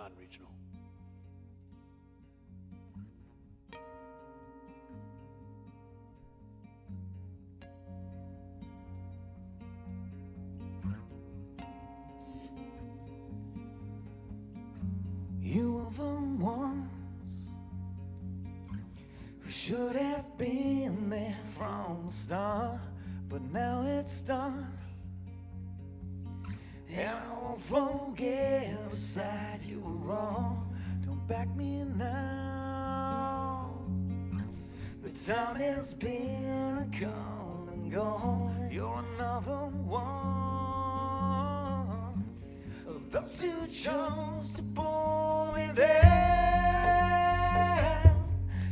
non-regional. You were the ones who should have been there from the start, but now it's done. And I won't forget the side you were on. Don't back me now. The time has been come and gone. You're another one of those who chose to pull me down.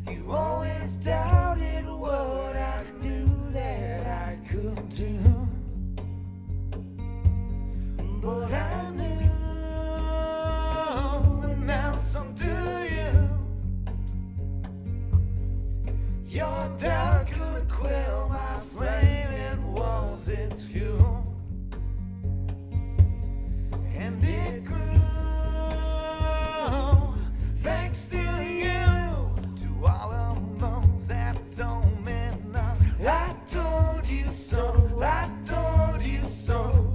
You always doubted what I knew that I could do. But I knew, and now so do you. Your doubt could quell my flame, it was its fuel. And it grew, thanks to you, to all of those that told me no. I told you so, I told you so.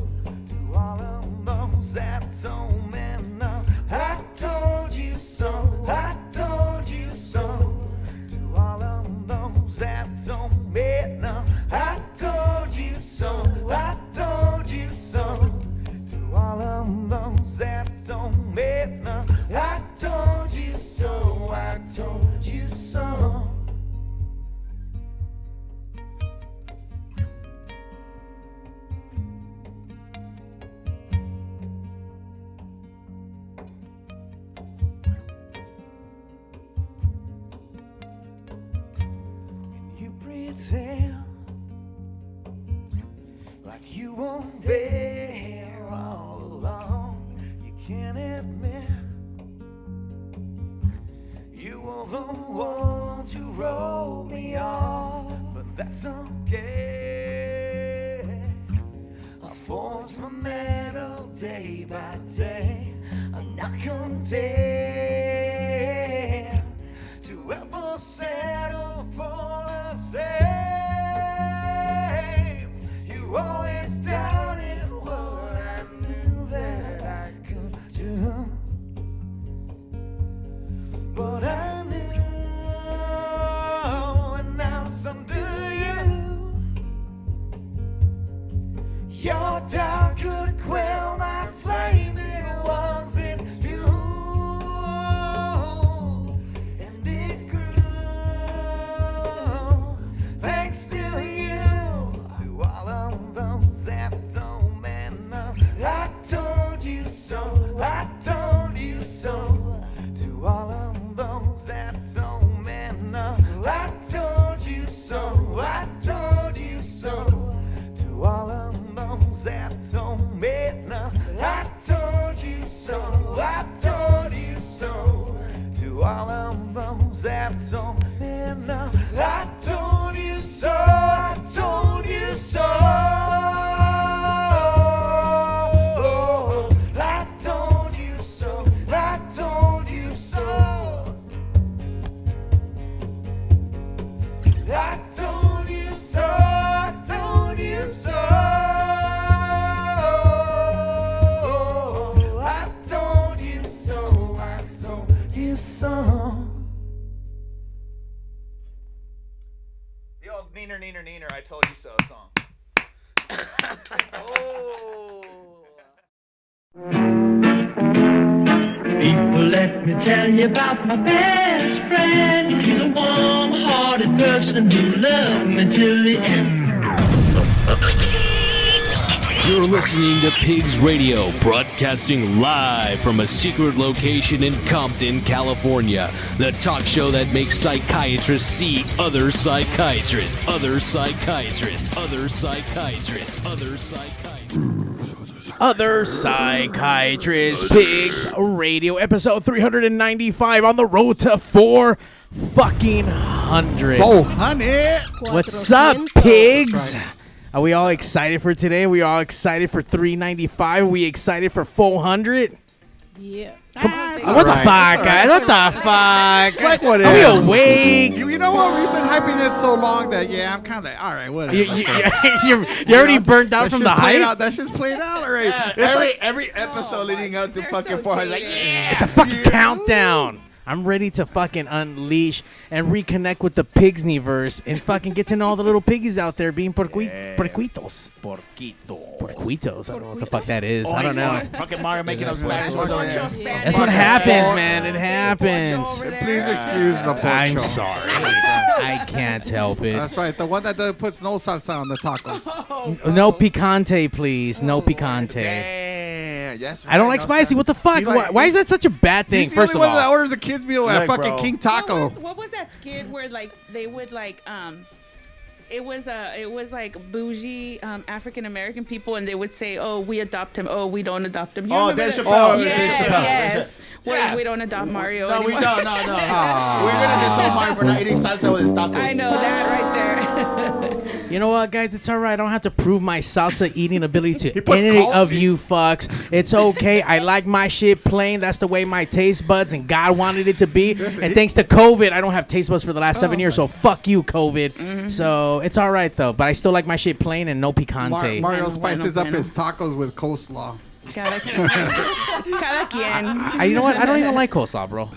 All of those that told me no, I told you so, I told you so. To all of those that told me no, I told you so, I told you so. To all of those that told me no, I told you so, I told you so. Pretend like you were there all along. You can't admit you were the one to roll me off, but that's okay. I forged my metal day by day. I'm not content to ever settle for the same. You always doubted what I knew that I could do. But I knew, and now so do you. Your doubt could quell my flame, it was its fuel. I told you so, I told you so. To all of those that told me no, I told you so, I told you so. To all of those that told me no, I told you so, I told you so. To all of those that told me no, I told you so, I told you so. The old neener, neener, neener, I told you so song. Oh. People, let me tell you about my best friend. He's a warm-hearted person who loved me till the end. You're listening to Pigs Radio, broadcasting live from a secret location in Compton, California. The talk show that makes psychiatrists see other psychiatrists, other psychiatrists, other psychiatrists, other psychiatrists. Other Psychiatrist Pigs Radio, episode 395 on the road to 400. 400. What's up, pigs? Are we all excited for today? We all excited for 395? We excited for 400? Yeah. What the fuck, guys? What the fuck? It's like what Are we is. awake? You know what? We've been hyping it so long that I'm kind of like, all right, whatever. You're already burnt out from the hype. That shit's played out already. Every episode leading up to fucking 400, like It's a fucking countdown. I'm ready to fucking unleash and reconnect with the Pigsneyverse and fucking get to know all the little piggies out there being porquitos. Porquitos. I don't know what the fuck that is. I don't know. Fucking Mario making up Spanish. That's what happens, man. It happens. Please excuse the poncho. I'm sorry. I can't help it. That's right. The one that puts no salsa on the tacos. No picante, please. No picante. Damn, that's right. I don't like spicy. What the fuck? Why is that such a bad thing? He's the First only of one that all, orders a kid's meal at fucking bro. King Taco. What was that skit where like they would like it was like bougie African American people, and they would say, "Oh, we adopt him. Oh, we don't adopt him." You remember Dave that? Chappelle. Yes. Yeah. We don't adopt Mario. No, we anymore. don't. No. We're gonna disown Mario for not eating salsa with his tacos. I know that right there. you know what, guys? It's all right. I don't have to prove my salsa eating ability to puts any coffee. of you fucks. It's okay. I like my shit plain. That's the way my taste buds and God wanted it to be. And thanks to COVID, I don't have taste buds for the last 7 years. So fuck you, COVID. So it's all right though. But I still like my shit plain and no picante. Mario spices up his tacos with coleslaw. Cada quien. You know what? I don't even like coleslaw, bro.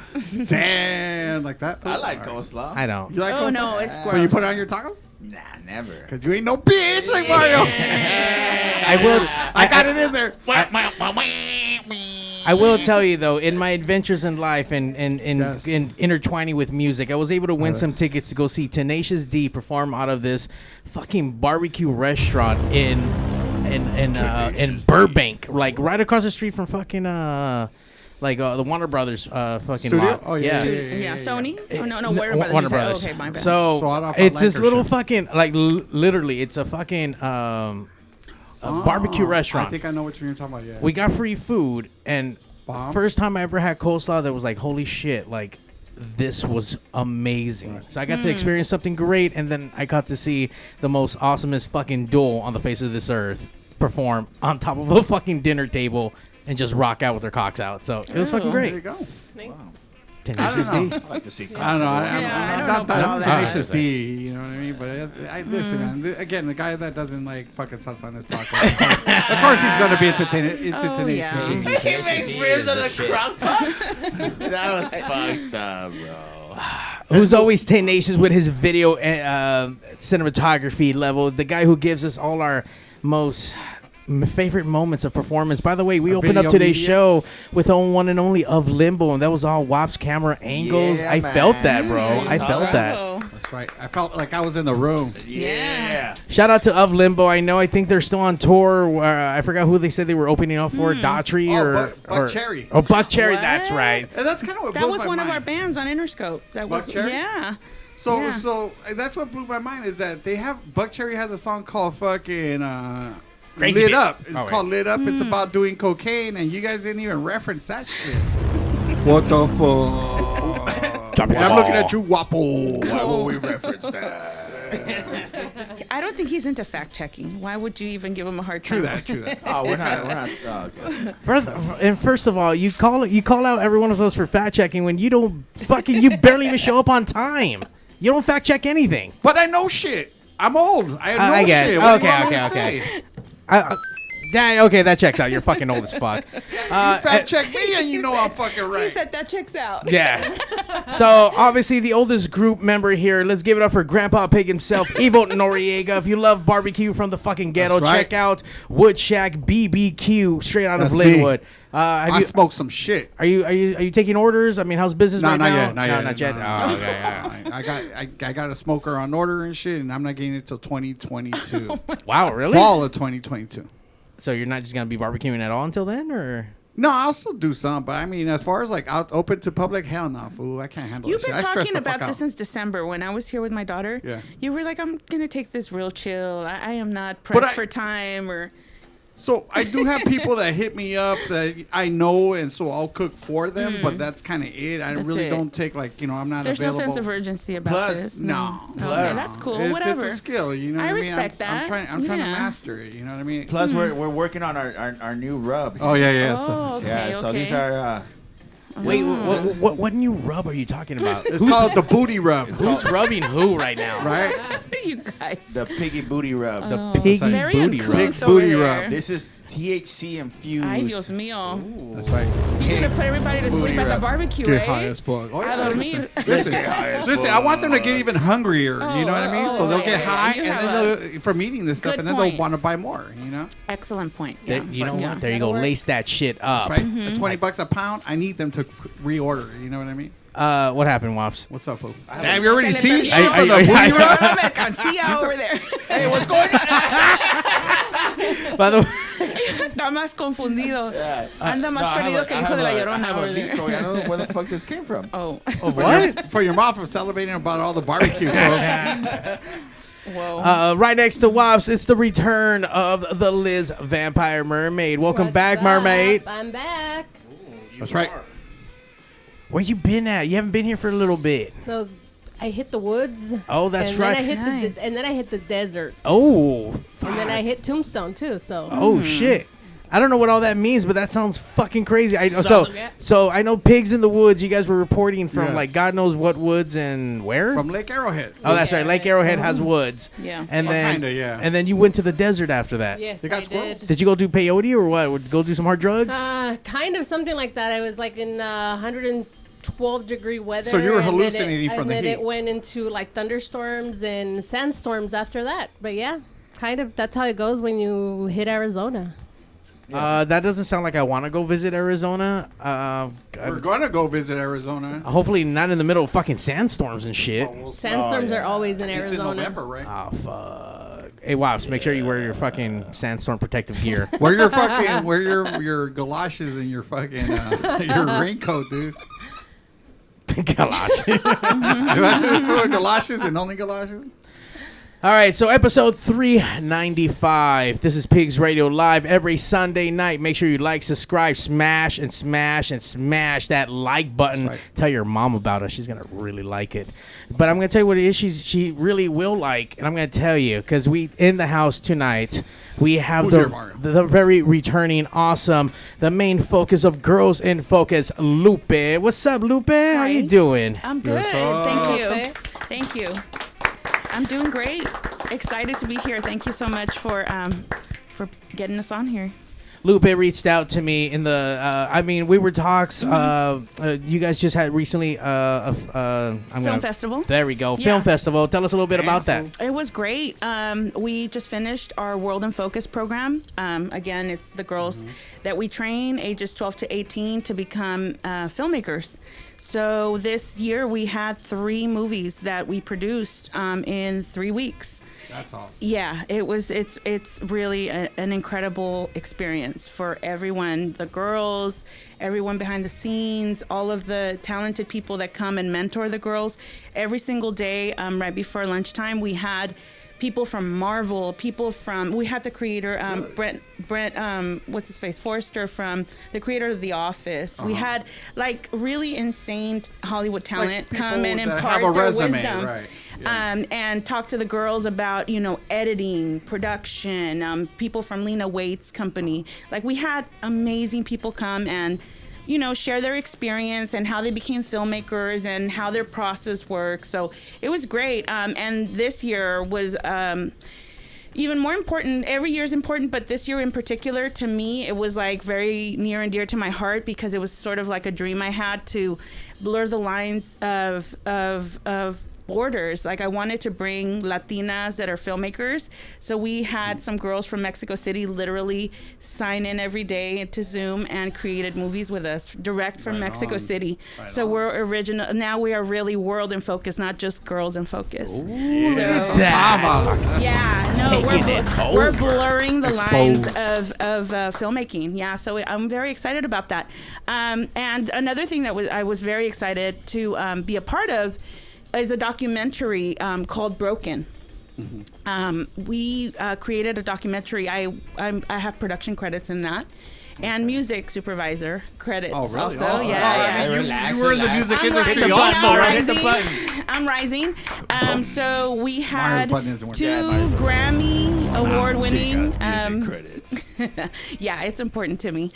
Damn, like that. I like coleslaw. I don't. You like Oh coleslaw? no, it's gross. But you put it on your tacos? Nah, never. Cause you ain't no bitch like Mario. I will. I got it in there. I will tell you though, in my adventures in life and Yes. in intertwining with music, I was able to win some tickets to go see Tenacious D perform out of this fucking barbecue restaurant in Burbank, like right across the street from fucking the Warner Brothers fucking Studio? lot. Oh, yeah. Yeah, Sony. Oh no, Warner Brothers. Warner You said- Brothers. Okay, my bad. So out of it's this Lancashire. little fucking like literally, it's a fucking barbecue restaurant. I think I know what you're talking about. Yeah. We got free food, and Bomb. first time I ever had coleslaw that was like, holy shit, like this was amazing. So I got to experience something great, and then I got to see the most awesomest fucking duel on the face of this earth perform on top of a fucking dinner table and just rock out with their cocks out. So it was fucking There you great. go. Tenacious D. I like to see I don't know. I I'm don't not know that about Tenacious that. D, you know what I mean? But listen, man. Again, the guy that doesn't like fucking salsa on his taco. Of course he's going to be into Tenacious yeah. D. He makes ribs on the crock pot. That was fucked up, bro. Who's always tenacious with his video cinematography level. The guy who gives us all our most favorite moments of performance. By the way, we opened up video today's media? show with one and only Of Limbo, and that was all Guaps camera angles. Yeah, I man. felt that, bro. You I saw felt that? that. That's right. I felt like I was in the room. Yeah. Shout out to Of Limbo. I know. I think they're still on tour. I forgot who they said they were opening up for. Daughtry or Buck Cherry. Oh, Buck Cherry. What? That's right. And that's kind of what That blows was my one mind. of our bands on Interscope. That was Buck Cherry? yeah. So Yeah. so that's what blew my mind is that they have Buck Cherry has a song called fucking Crazy Lit Bitch. Up. It's Oh, called Lit Up. It's about doing cocaine, and you guys didn't even reference that shit. What the fuck? I'm looking at you, Wapo. Why would we reference that? I don't think he's into fact checking. Why would you even give him a hard time? True that. Oh, we're not. Oh, okay. And first of all, you call out every one of us for fact checking when you don't you barely even show up on time. You don't fact check anything. But I know shit. I'm old. I know I guess. shit. What do you Okay, want me to okay. say? Okay, that checks out. You're fucking old as fuck. You fact check me, and you know I'm fucking He right. said that checks out. Yeah. So obviously the oldest group member here. Let's give it up for Grandpa Pig himself, Evo Noriega. If you love barbecue from the fucking ghetto, That's right. check out Wood Shack BBQ straight out That's of me. Linwood. I smoke some shit. Are you taking orders? I mean, how's business No, right not now? yet. Not yet. No. Oh, okay. Yeah. I got a smoker on order and shit, and I'm not getting it till 2022. Wow, really? Fall of 2022. So you're not just gonna be barbecuing at all until then, or? No, I'll still do some, but I mean, as far as like out open to public, hell no, fool. I can't handle You've that shit. been I stress talking the fuck about this out. since December when I was here with my daughter. Yeah. You were like, I'm going to take this real chill. I am not pressed I- for time or... So I do have people that hit me up that I know, and so I'll cook for them. But that's kind of it. I really don't take I'm not There's available. no sense of urgency about Plus, this. No. Okay, that's cool. It's Whatever. a skill, you know. I what I mean? respect that. I'm trying to Yeah. master it. You know what I mean? Plus, we're working on our new rub. Oh yeah. Oh, okay, Yeah, so these are Wait, what new rub are you talking about? It's called the booty rub. Who's rubbing who right now? Right? You guys. the piggy booty rub. The piggy Very booty uncouth rub. Pig's over booty there. rub. This is THC infused. Ay, Dios mío. That's right. You're gonna put everybody to sleep Booty at the rub. barbecue, Get right? high as fuck. Oh, I yeah, don't listen. mean. Listen, I want them to get even hungrier. You know what I mean? So they'll get yeah. high, You and have then they'll from eating this stuff, good and then point. they'll want to buy more. You know? Excellent point. There- Yeah. you know Yeah. what? There you go. Lace that shit up. That's right. At $20 a pound, I need them to reorder. You know what I mean? What happened, Wops? What's up, fool? Damn, you already seen shit I- for the I- booty rub? American, see ya over there. Hey, what's going on? By the way, Está más confundido. Yeah. Anda más No, I perdido que el hijo de la I Llorona have a over there. Nico. I don't know where the fuck this came from. Oh. what? For your mom for celebrating about all the barbecue, fool. Whoa. Right next to Wops, it's the return of the Liz Vampire Mermaid. Welcome What's back, up? Mermaid. I'm back. That's right. Where you been at? You haven't been here for a little bit. So I hit the woods. Oh, that's and right. Then I hit Nice. and then I hit the desert. Oh. And then I hit Tombstone too. So Oh shit. I don't know what all that means, but that sounds fucking crazy. I know, Sounds- so I know Pigs in the Woods. You guys were reporting from Yes. like God knows what woods and where. From Lake Arrowhead. Oh, that's right. Lake Arrowhead has woods. Yeah. And Well, then kinda, yeah. And then you went to the desert after that. yes, They got I squirrels. did. Did you go do peyote or what? Would go do some hard drugs? Kind of something like that. I was like in 112-degree weather. So you were and then hallucinating from the and then heat. it went into like thunderstorms and sandstorms after that. But yeah, kind of. That's how it goes when you hit Arizona. That doesn't sound like I want to go visit Arizona. We're going to go visit Arizona. Hopefully not in the middle of fucking sandstorms and shit. Sandstorms are always in It's in Arizona. November, right? Oh fuck. Hey Wops, make sure you wear your fucking sandstorm protective gear. Wear your fucking, wear your galoshes and your fucking, your raincoat, dude. Gosh. That's this fool, galoshes and only galoshes. All right, so episode 395. This is Pigs Radio Live every Sunday night. Make sure you like, subscribe, smash that like button. That's right. Tell your mom about us. She's going to really like it. But I'm going to tell you what it is she really will like, and I'm going to tell you because we in the house tonight. We have Who's here, Mario? the very returning, awesome, the main focus of Girls in Focus, Lupe. What's up, Lupe? How you Hi. doing? I'm good. Yes, sir. Thank you. Okay. Thank you. I'm doing great. Excited to be here. Thank you so much for getting us on here. Lupe reached out to me in the. We were talks. You guys just had recently. Film festival. There we go. Yeah. Film festival. Tell us a little bit about that. It was great. We just finished our World in Focus program. Again, it's the girls that we train, ages 12 to 18, to become filmmakers. So this year we had 3 movies that we produced in 3 weeks. That's awesome. Yeah, it's really an incredible experience for everyone, the girls, everyone behind the scenes, all of the talented people that come and mentor the girls. Every single day, right before lunchtime, we had people from Marvel, we had the creator, Brent, what's his face, Forrester, from the creator of The Office. We had like really insane Hollywood talent Like come and people that impart have a their resume, wisdom. right. Yeah. And talk to the girls about, editing, production, people from Lena Waithe's company. Like we had amazing people come and, share their experience and how they became filmmakers and how their process works. So it was great. And this year was even more important. Every year is important, but this year in particular, to me, it was like very near and dear to my heart because it was sort of like a dream I had to blur the lines of borders. Like I wanted to bring Latinas that are filmmakers. So we had some girls from Mexico City literally sign in every day to Zoom and created movies with us direct from Mexico City. So we're original. Now we are really world in focus, not just girls in focus. So we're blurring the lines of filmmaking. Yeah, so I'm very excited about that. And another thing that I was very excited to be a part of is a documentary called Broken. We created a documentary. I have production credits in that. And music supervisor credits. Oh, really? Also, Awesome. yeah. You were in the music industry Hit the also, button, right? hit the button. I'm rising. So we had button isn't working. 2 Grammy award-winning. music credits. Yeah, it's important to me.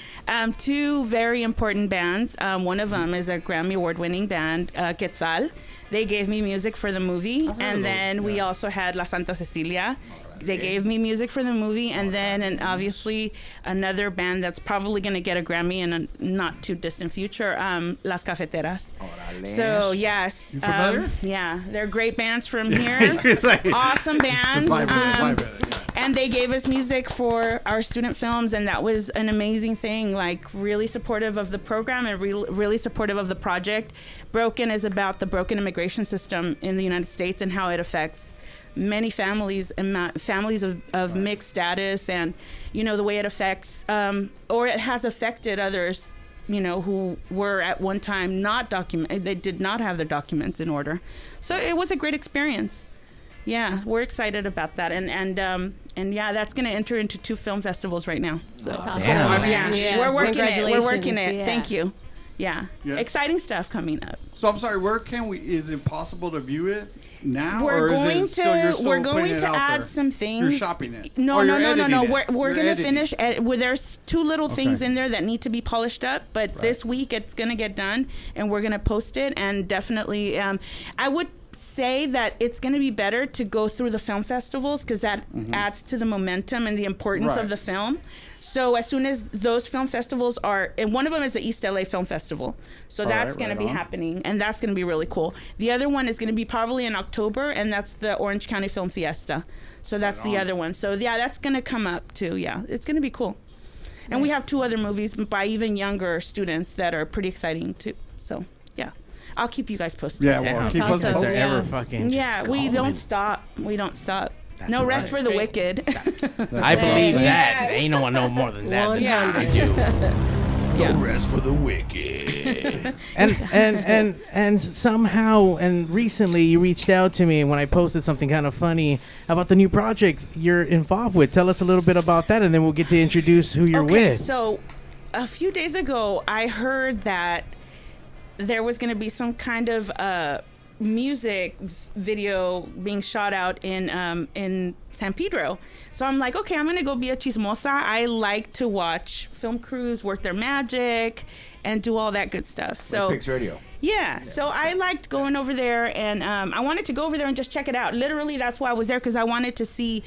2 very important bands. One of them is a Grammy award-winning band, Quetzal. They gave me music for the movie, and then we also had La Santa Cecilia. They gave me music for the movie, and then obviously another band that's probably going to get a Grammy in a not too distant future, Las Cafeteras. So yes, You familiar? yeah, they're great bands from here. Like, Awesome bands. vibe with it, yeah. And they gave us music for our student films, and that was an amazing thing. Like, really supportive of the program and really supportive of the project. Broken is about the broken immigration system in the United States and how it affects many families and families of mixed status, and the way it affects or it has affected others who were at one time not documented. They did not have their documents in order. So it was a great experience. Yeah, we're excited about that, and yeah, that's going to enter into 2 film festivals right now. So That's awesome. yeah, we're working it. We're working Congratulations. it. Yeah. Thank you. Yeah, Yes. exciting stuff coming up. So I'm sorry. Where can we? Is it possible to view it now? We're or going is it still, you're to still we're putting going it to out add there? some things. You're shopping it. No, Or no, you're no, no, no. editing it. We're You're gonna editing finish. Well, there's 2 little things Okay. in there that need to be polished up, but this week it's gonna get done, and we're gonna post it. And definitely, I would say that it's going to be better to go through the film festivals, because that adds to the momentum and the importance Right. of the film. So as soon as those film festivals are, and one of them is the East LA Film Festival, so that's right, going right to be on. happening, and that's going to be really cool. The other one is going to be probably in October, and that's the Orange County Film Fiesta. So that's the other one. So yeah, that's going to come up too. Yeah, it's going to be cool. And we have 2 other movies by even younger students that are pretty exciting too. So yeah, I'll keep you guys posted. Yeah, Damn, well, keep keep us awesome. Is posted. there Yeah. ever fucking Yeah, just we going? don't stop. We don't stop. No right. rest for the Great. wicked. I believe Yeah. that. Ain't no one know more than that than Yeah. I do. No rest for the wicked. And somehow and recently you reached out to me when I posted something kind of funny about the new project you're involved with. Tell us a little bit about that, and then we'll get to introduce who you're Okay, with. so a few days ago, I heard that there was going to be some kind of music video being shot out in San Pedro. So I'm like, okay, I'm going to go be a chismosa. I like to watch film crews work their magic and do all that good stuff. So PigzRadio. yeah, so I liked going over there, and I wanted to go over there and just check it out. Literally, that's why I was there, because I wanted to see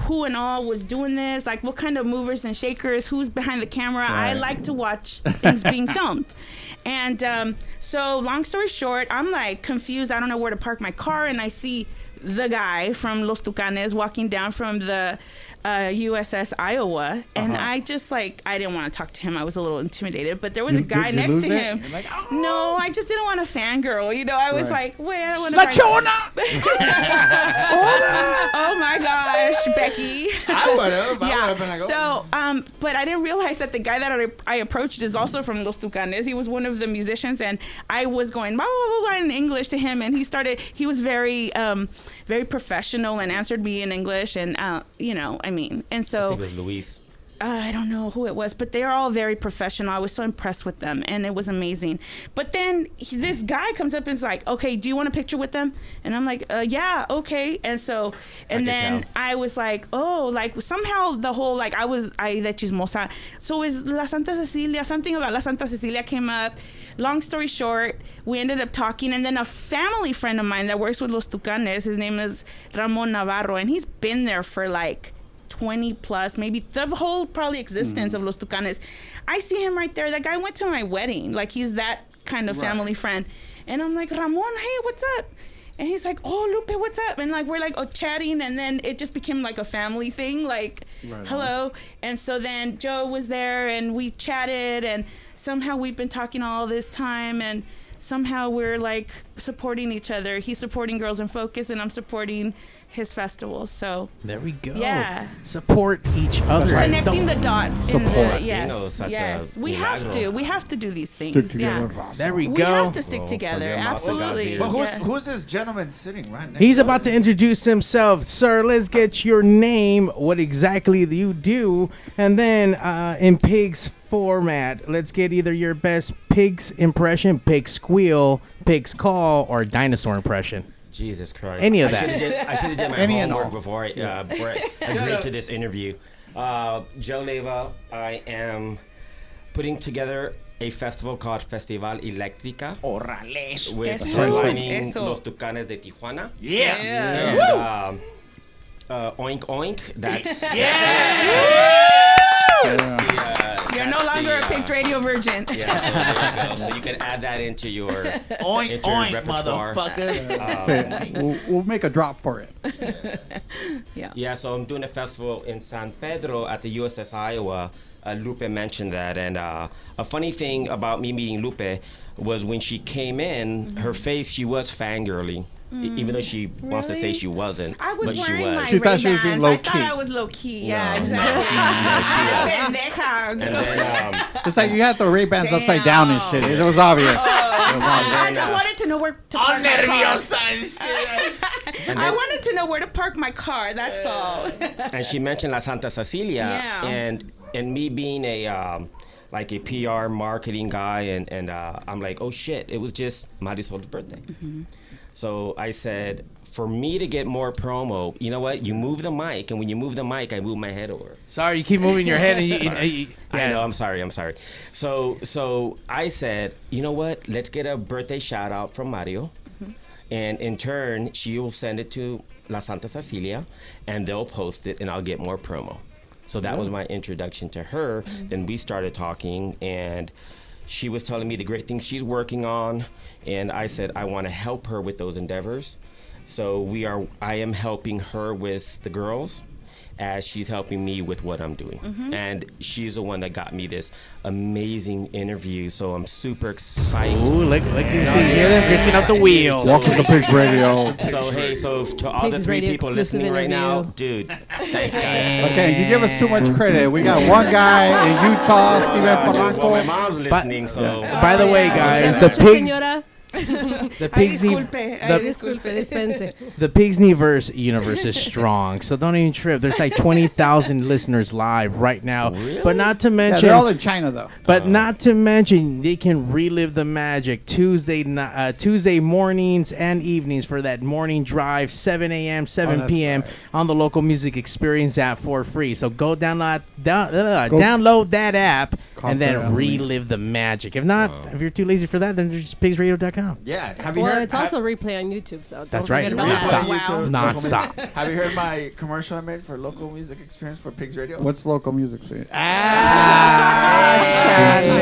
who and all was doing this, like what kind of movers and shakers, who's behind the camera. I like to watch things being filmed. And so long story short, I'm like confused. I don't know where to park my car, and I see the guy from Los Tucanes walking down from the USS Iowa, and I just like, I didn't want to talk to him. I was a little intimidated, but there was a guy did you next lose to it? him. You're like, No, I just didn't want to fangirl. I was Right. like, wait, I want to. Oh my gosh, Becky. I would have. I Yeah. would have been like, So, but I didn't realize that the guy that I approached is also from Los Tucanes. He was one of the musicians, and I was going blah blah blah, blah in English to him, and he was very, very professional and answered me in English, and and so. I think it was Luis. I don't know who it was, but they're all very professional. I was so impressed with them, and it was amazing. But then this guy comes up and is like, okay, do you want a picture with them? And I'm like, yeah, okay. And so, and then I was like, oh, like somehow the whole, like that chismosa. So is La Santa Cecilia, something about La Santa Cecilia came up. Long story short, we ended up talking, and then a family friend of mine that works with Los Tucanes, his name is Ramon Navarro, and he's been there for like 20 plus, maybe the whole probably existence of Los Tucanes. I see him right there. That guy went to my wedding. Like, he's that kind of family friend. And I'm like, Ramon, hey, what's up? And he's like, oh, Lupe, what's up? And like, we're like, chatting. And then it just became like a family thing, like, hello. And so then Joe was there, and we chatted, and somehow we've been talking all this time. And somehow we're like supporting each other. He's supporting Girls in Focus, and I'm supporting his festival. So there we go. Yeah. Support each other. Connecting the dots. Support. Yes. Yes. We have to. We have to do these things. Stick together. Yeah. There we We go. have to stick together. forget about Absolutely. But But Yeah. who's this gentleman sitting right next? He's to about to introduce himself. Sir, let's get your name, what exactly you do, and then in Pigs format, let's get either your best Pigs impression, Pig squeal, Pigs call, or dinosaur impression. Jesus Christ. Any of that. I should have did my Any and homework all. before I agreed to this interview. Joe Leva, I am putting together a festival called Festival Electrica Orales. with Eso. headlining Eso. Los Tucanes de Tijuana. Yeah. And, Oink Oink, that's You're no longer a PigzRadio virgin. Yeah, so there you go. So you can add that into your Oink, into your oink, repertoire. motherfuckers. That's it. We'll make a drop for it. Yeah, so I'm doing a festival in San Pedro at the USS Iowa. Lupe mentioned that, and a funny thing about me meeting Lupe was when she came in, her face, she was fangirly. Even though she wants to say she wasn't, I was but she wearing my was. She thought she was being Ray-Bans. low I thought key. I was low key. Yeah, No, exactly. Pendeja. And Pendeja. then, It's like you had the Ray-Bans upside down and shit. It was obvious. I just wanted to know where to park my car. nerviosa and shit. and I then- wanted to know where to park my car. That's all. and she mentioned La Santa Cecilia, Yeah. and me being a like a PR marketing guy, and I'm like, oh shit, it was just Marisol's birthday. So I said, for me to get more promo, you know what? You move the mic, and when you move the mic, I move my head over. Sorry, you keep moving your head. And I know, I'm sorry. So I said, you know what? Let's get a birthday shout out from Mario. And in turn, she will send it to La Santa Cecilia, and they'll post it, and I'll get more promo. So that was my introduction to her. Then we started talking, and she was telling me the great things she's working on, and I said I want to help her with those endeavors. So I am helping her with the girls, as she's helping me with what I'm doing. And she's the one that got me this amazing interview, so I'm super excited. Ooh, look, hear them greasing up the wheels. Welcome to Pigs Radio. So hey, so to all the Pigs three Radio people exclusive listening right now, interview. dude, thanks guys. Okay, you give us too much credit. We got one guy in Utah, Steven Well, my Polanco. mom's listening, so By the way, guys, Buenas the noches, pigs, señora. the Ay, pigs, disculpe. Ay, Disculpe, dispense. the Pigsniverse universe is strong. So don't even trip. There's like 20,000 listeners live right now. But not to Yeah, mention, they're all in China though. but not to mention, they can relive the magic Tuesday mornings and evenings for that morning drive, 7 a.m., 7 that's p.m. right. on the Local Music Experience app for free. So go download that app and then Conquer relive the magic. If not, if you're too lazy for that, then just pigsradio.com. Yeah. Have you Well, heard? it's also replay on YouTube, so That's don't right. forget replay about on that. YouTube. Non-stop. Have you heard my commercial I made for Local Music Experience for Pigs Radio? What's local music? Scene?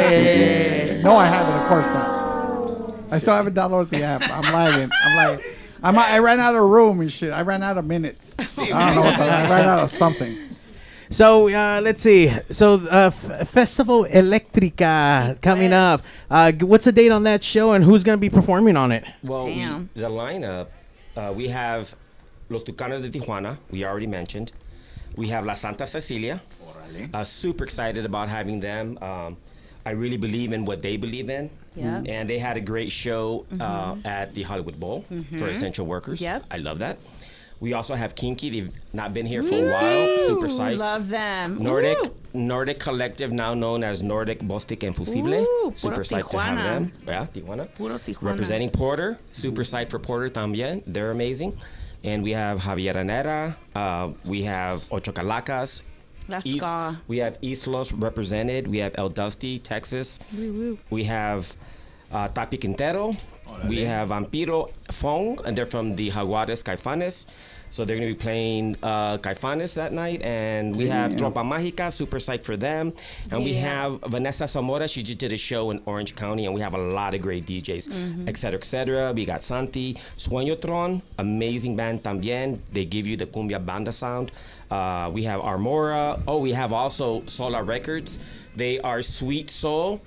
Shale. No, I haven't. Of course not. I still haven't downloaded the app. I'm lagging. I ran out of room and shit. I ran out of minutes. I don't know what I ran out of something. So let's see. So Festival Electrica coming up. What's the date on that show, and who's going to be performing on it? well, Damn. the lineup, we have Los Tucanes de Tijuana, we already mentioned. We have La Santa Cecilia. Super excited about having them. I really believe in what they believe in. Yeah. And they had a great show at the Hollywood Bowl for essential workers. Yep. I love that. We also have Kinky. They've not been here for a while. Super psyched. Love them. Nordic Collective, now known as Nordic Bostic and Fusible. Ooh, Super puro psyched to have Tijuana. them. Yeah, Tijuana. Puro Tijuana. Representing Porter. Super psyched for Porter también. They're amazing. And we have Javier Anera. We have Ocho Calacas. Let's East, go. we have East Los represented. We have El Dusty, Texas. We have Tapi Quintero. We have Vampiro Fong, and they're from the Jaguares Caifanes. So they're going to be playing Caifanes that night. And we have Tropa Mágica, super psyched for them. And we have Vanessa Zamora. She just did a show in Orange County, and we have a lot of great DJs, et cetera, et cetera. We got Santi. Sueñotron, amazing band también. They give you the cumbia banda sound. We have Armora. Oh, we have also Solar Records. They are Sweet Soul.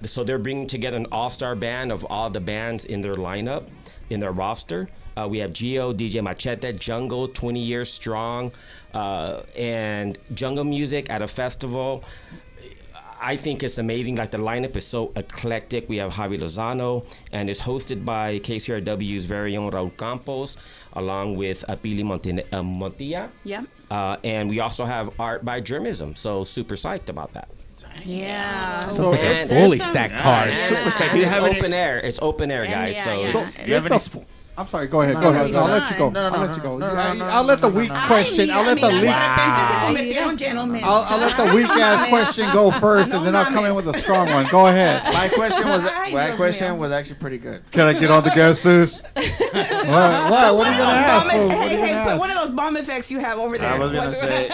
So they're bringing together an all-star band of all the bands in their lineup, in their roster. We have Gio, DJ Machete, Jungle, 20 years strong, and jungle music at a festival. I think it's amazing. Like the lineup is so eclectic. We have Javi Lozano, and it's hosted by KCRW's very own Raul Campos, along with Pili Montilla. Yep. And we also have art by Germism. So super psyched about that. Yeah. So And Fully some- stacked cars. Super psyched. It's open air. It's open air, guys. yeah, So yeah. it's- it's a I'm sorry. Go ahead. Go ahead. I'll let you go. No, no, I'll no, let you go. no, no, no, I'll let the weak question. I'll let the de leak. repente se convirtieron gentlemen. I'll let the weak ass question go first, and then I'll come in with a strong one. Go ahead. My question was Ay, my Dios question mío. was actually pretty good. Can I get on the guesses? What? What are you gonna ask? Bomb- What are hey, you gonna put ask? one of those bomb effects you have over there. I was gonna What's- say,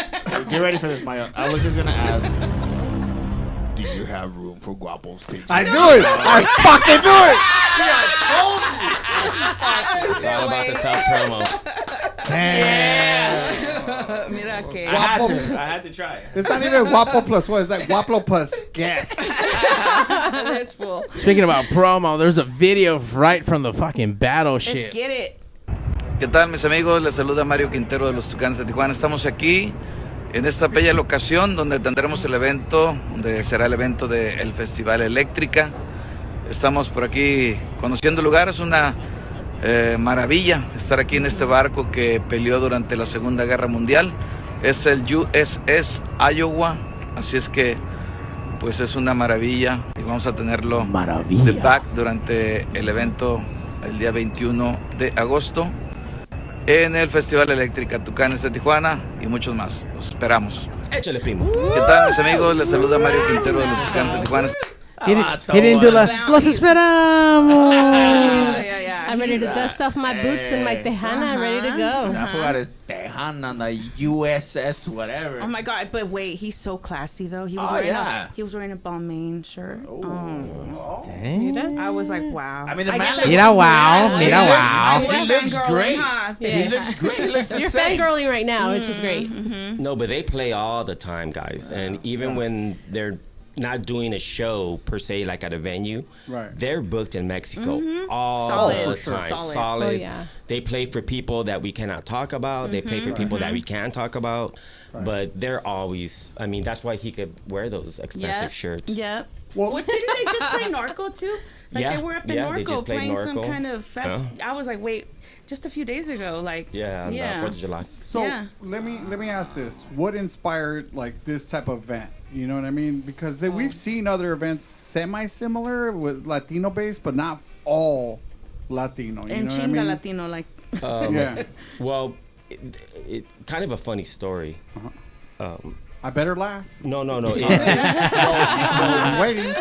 get ready for this, Mayo. I was just gonna ask, do you have room for Guapos Pigs? I knew it. I fucking knew it. It's all about the self-promo. Mira que. I had to try it. It's not even Guapo plus what is that? Guapo plus guess. That's full. Speaking about promo, there's a video right from the fucking battle Let's shit. get it. ¿Qué tal, mis amigos? Les saluda Mario Quintero de los Tucanes de Tijuana. Estamos aquí en esta bella locación donde tendremos el evento, donde será el evento del Festival Electrica. Estamos por aquí conociendo el lugar. Es una maravilla estar aquí en este barco que peleó durante la Segunda Guerra Mundial. Es el USS Iowa, así es que pues es una maravilla y vamos a tenerlo de back durante el evento el día 21 de agosto en el Festival Electrica Tucanes de Tijuana y muchos más. Los esperamos. Échale, primo. ¿Qué tal, mis amigos? Les saluda Mario Quintero de los Tucanes de Tijuana. He didn't do la. Los esperamos. Yeah, yeah. I'm ready to dust off my boots and my tejana. I'm ready to go. I forgot his Tejana, the USS, whatever. Oh my god! But wait, he's so classy though. He was Oh, wearing yeah. he was wearing a Balmain shirt. Oh. Dang. I was like, wow. I mean, the I man guess looks- Mira, wow. Mira, wow. He looks fangirling, great. huh? He looks great. He looks the You're same. fangirling right now, which is great. No, but they play all the time, guys. And even when they're not doing a show per se, like at a venue, Right. they're booked in Mexico all Solid. the For sure. time. Solid. Oh, yeah. They play for people that we cannot talk about. They play for people that we can talk about. But they're always, I mean, that's why he could wear those expensive shirts. Yep. Well- Didn't they just play Narco too? Like Yeah, they were up in yeah, they Narco just played playing some Narco. kind of fest. I was like, wait, just a few days ago, like Yeah, on the 4th of July. So Yeah. let me ask this: what inspired like this type of event? You know what I mean? Because we've seen other events semi-similar with Latino based, but not all Latino. You and know what I chinga mean? Latino, like Yeah. Well, it kind of a funny story. I better laugh. No. I'm waiting.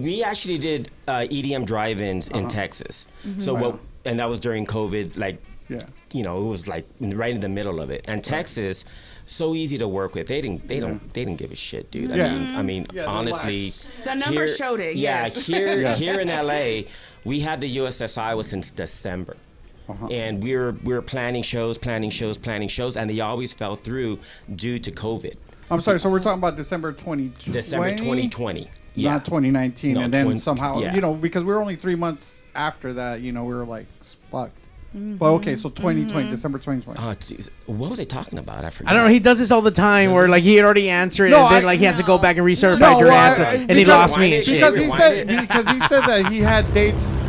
We actually did EDM drive-ins in Texas. So and that was during COVID, like, Yeah. you know, it was like right in the middle of it. And Texas, so easy to work with. They didn't give a shit, dude. Yeah. I mean, Yeah, honestly, the numbers showed it. Yeah, Yes. here in LA, we had the USS Iowa since December. And we were planning shows, and they always fell through due to COVID. I'm sorry. So we're talking about December 2020. December 2020. Yeah. Not 2019, No, and then 20 somehow, yeah. you know, because we were only 3 months after that, you know, we were like fucked. But okay, so 2020, December 2020. Oh, jeez. What was I talking about? I forgot. I don't know. He does this all the time, where like he had already answered, No, and then I- like he has to go back and recertify No, your well, answer, and he lost me and shit. because he Rewind said that he had dates,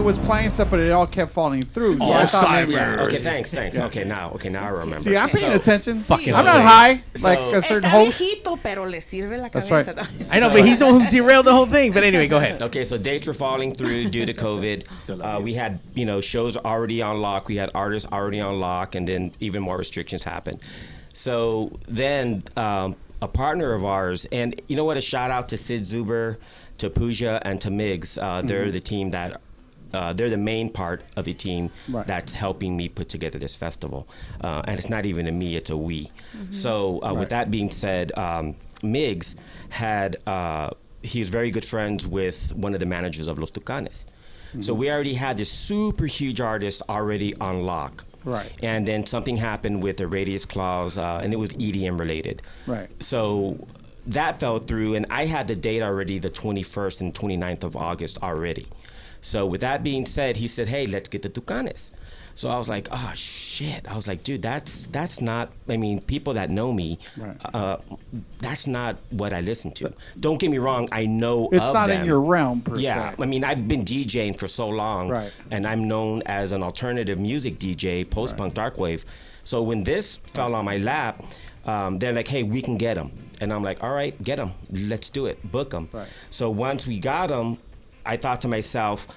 was planning stuff, but it all kept falling through. So I thought maybe. Yeah. Okay. Thanks. Okay. Now I remember. See, I'm paying attention. Fucking I'm not okay. high like So- a certain está host. viejito, pero le sirve la That's cabeza. right. I know, but he's the one who derailed the whole thing. But anyway, go ahead. Okay, so dates were falling through due to COVID. We had, you know, shows already on lock. We had artists already on lock, and then even more restrictions happened. So then a partner of ours, and you know what, a shout out to Sid Zuber, to Pooja, and to Miggs. They're the team that, they're the main part of the team that's helping me put together this festival. And it's not even a me, it's a we. So with that being said, Miggs had, he's very good friends with one of the managers of Los Tucanes. So we already had this super huge artist already on lock. Right. And then something happened with the radius clause, and it was EDM related. Right. So that fell through, and I had the date already, the 21st and 29th of August already. So with that being said, he said, hey, let's get the Tucanes. So I was like, oh, shit. I was like, dude, that's not, I mean, people that know me, that's not what I listen to. Don't get me wrong, I know it's of not them. in your realm, per se. Yeah, I mean, I've been DJing for so long, and I'm known as an alternative music DJ, post-punk, darkwave. So when this fell on my lap, they're like, hey, we can get them. And I'm like, all right, get them. Let's do it. Book them. Right. So once we got them, I thought to myself,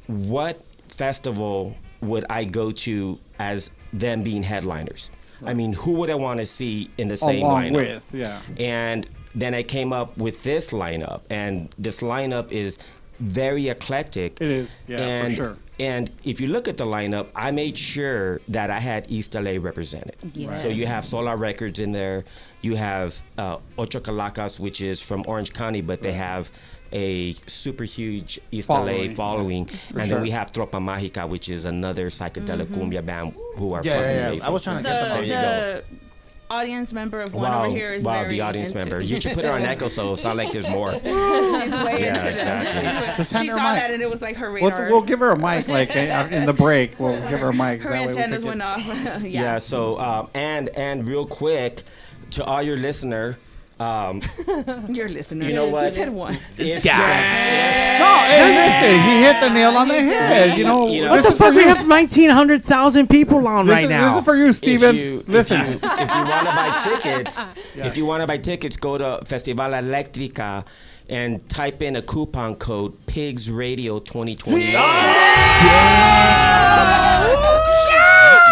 what festival would I go to as them being headliners? Right. I mean, who would I want to see in the same lineup? With, yeah. And then I came up with this lineup, and this lineup is very eclectic. It is, yeah, for sure. And if you look at the lineup, I made sure that I had East LA represented. Yes. So you have Solar Records in there. You have Ocho Calacas, which is from Orange County, but they have a super huge East LA following. And then we have Tropa Mágica, which is another psychedelic cumbia band who are fucking amazing. I was trying to get them on. There you go. Audience member of one over here is very the audience into member. You should put her on Echo, so it sounds like there's more. She's way Yeah, into exactly. that. Just She hand her saw a mic. that and it was like her radar. We'll give her a mic, like in the break. We'll give her a mic. Her That way we antennas can went off. Yeah. Yeah. So and real quick, to all your listener, Your listener. you know what? You said one. If- No, hey, listen, he hit the nail on the head. You know, You know- What this the is for fuck? We you. have 1,900,000 people on right now. This is for you, Steven. Listen. If you want to buy tickets, if you want to buy tickets, go to Festival Electrica and type in a coupon code PigzRadio 2021.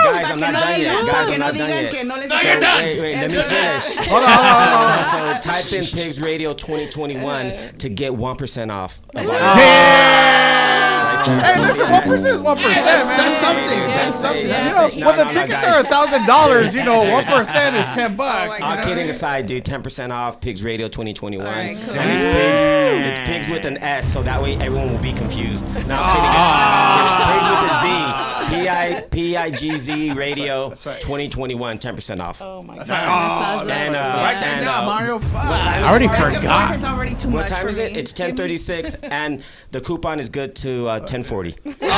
Guys, I'm not done yet. Guys, I'm not done yet. Wait, let me finish. Hold on. So type in PigzRadio 2021 to get 1% off. Hey, listen, 1% is 1%, man. That's something. That's something. You That's know, when the tickets are $1,000, you know, 1% is $10. All kidding aside, dude, 10% off PigzRadio 2021. right, cool. And it's Pigs with an S, so that way everyone will be confused. No, I'm kidding. It's Pigs with a Z. P-I-G-Z Radio 2021, 10% off. Oh my God. And, Write that down, Mario. I already forgot. It's already too What much time for is it? me. It's 10:36, and the coupon is good to 10:40. Get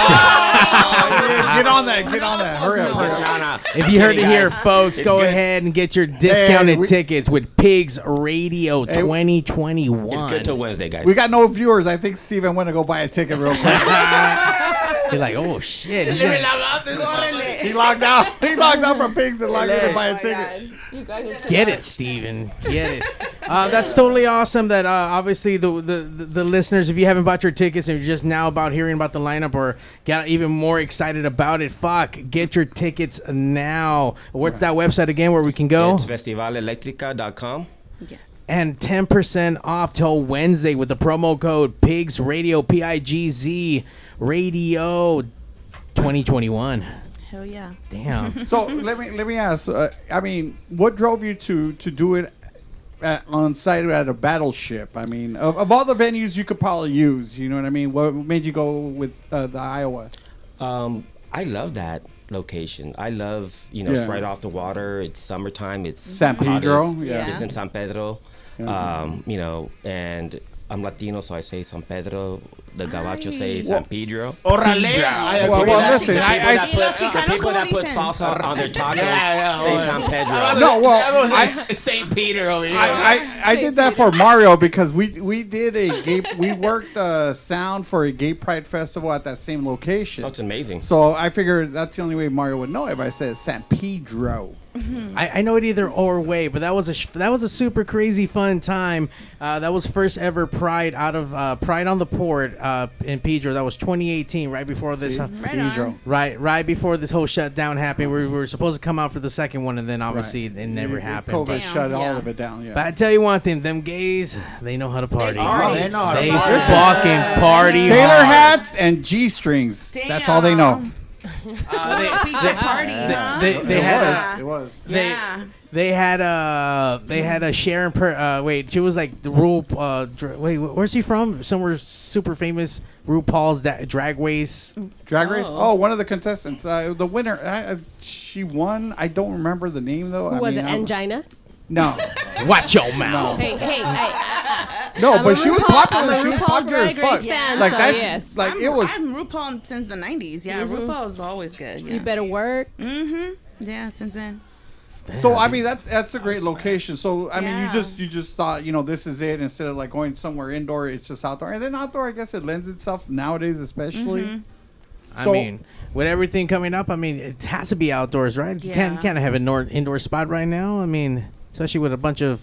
on that. Hurry up. No. If you heard it here, guys. folks, It's go good. ahead and get your discounted we- tickets with Pigs Radio 2021. It's good till Wednesday, guys. We got no viewers. I think Steven went to go buy a ticket real quick. You're like, oh shit. He logged out. He logged out from Pigs and logged in to buy a ticket. Get it, Steven. Get it. That's totally awesome that obviously the listeners, if you haven't bought your tickets and you're just now about hearing about the lineup or got even more excited about it, get your tickets now. What's that website again where we can go? It's festivalelectrica.com. And 10% off till Wednesday with the promo code PigzRadio, P-I-G-Z Radio 2021. Hell yeah. Damn. So let me ask. I mean, what drove you to do it on site at a battleship? I mean, of all the venues you could probably use, you know what I mean? What made you go with the Iowa? I love that location. I love, it's right off the water. It's summertime. It's San Pedro. hottest. Yeah. It's in San Pedro. And I'm Latino, so I say San Pedro. The Gabachos say San Pedro. Orale. Well, listen, The people that put salsa on their tacos say San Pedro. No, well, St. Peter over here. I did that for Mario because we did we worked sound for a gay pride festival at that same location. That's amazing. So I figured that's the only way Mario would know it if I said San Pedro. I know it either or way, but that was a super crazy fun time. That was first ever Pride out of Pride on the Port in Pedro. That was 2018, right before this. Pedro. Right before this whole shutdown happened. We were supposed to come out for the second one, and then obviously it never happened. COVID But, shut all of it down. Yeah. but I tell you one thing, them gays, they know how to party. They know how to They party. fucking party. Sailor hard. hats and G strings. That's all they know. Pizza party, huh? They had It was. They had a Sharon wait, she was like the wait, where's he from? Somewhere super famous. RuPaul's Drag Race. Drag Race? Oh, one of the contestants. The winner. She won. I don't remember the name, though. Who was it? Angina? No. Watch your mouth. Hey. No, I'm but a she was RuPaul- popular. I'm a She was RuPaul popular as Drag fuck. Race fan, Like so that's yes. like it was. I'm RuPaul since the 90s. Yeah, RuPaul's always good. Yeah. You better work. Mm-hmm. Yeah, since then. So I mean that's a great location. So I mean Yeah. you just thought this is it instead of like going somewhere indoor. It's just outdoor, and then outdoor I guess it lends itself nowadays especially. I So- mean, with everything coming up, I mean, it has to be outdoors, right? You Yeah. can't have an indoor spot right now. I mean, especially with a bunch of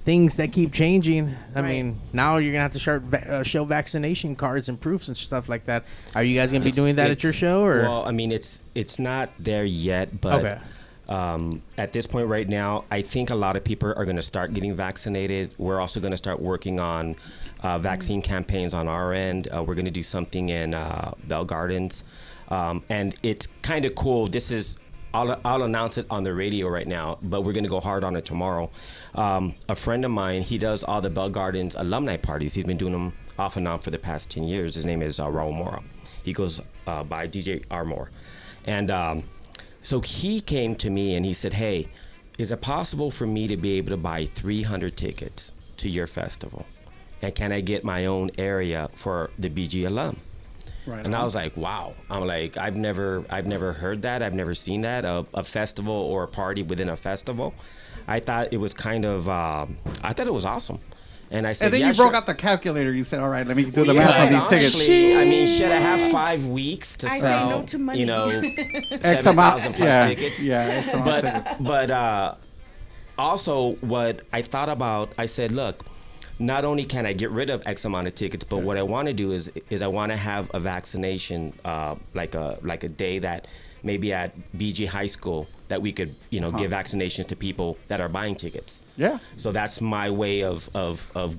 things that keep changing. I Right. mean, now you're gonna have to show vaccination cards and proofs and stuff like that. Are you guys gonna be doing that at your show, or? Well, I mean, it's not there yet, but Okay. at this point right now, I think a lot of people are going to start getting vaccinated. We're also going to start working on vaccine campaigns on our end. We're going to do something in Bell Gardens, and it's kind of cool. This is I'll announce it on the radio right now, but we're going to go hard on it tomorrow. A friend of mine, he does all the Bell Gardens alumni parties. He's been doing them off and on for the past 10 years. His name is Raul Mora. He goes by DJ Armor. And so he came to me and he said, hey, is it possible for me to be able to buy 300 tickets to your festival? And can I get my own area for the BG alum? Right. And I was like, wow. I'm like, I've never heard that. I've never seen that, a festival or a party within a festival. I thought it was kind of, I thought it was awesome. And I said, And then yeah, you broke sure. out the calculator. You said, all right, let me do the Yeah, math on these tickets. honestly, I mean, should I have 5 weeks to I say sell, no to money. 7,000 plus yeah, tickets? Yeah, X amount of tickets. But also what I thought about, I said, look, not only can I get rid of X amount of tickets, but what I want to do is I want to have a vaccination, like a day that maybe at BG High School that we could, give vaccinations to people that are buying tickets. Yeah. So that's my way of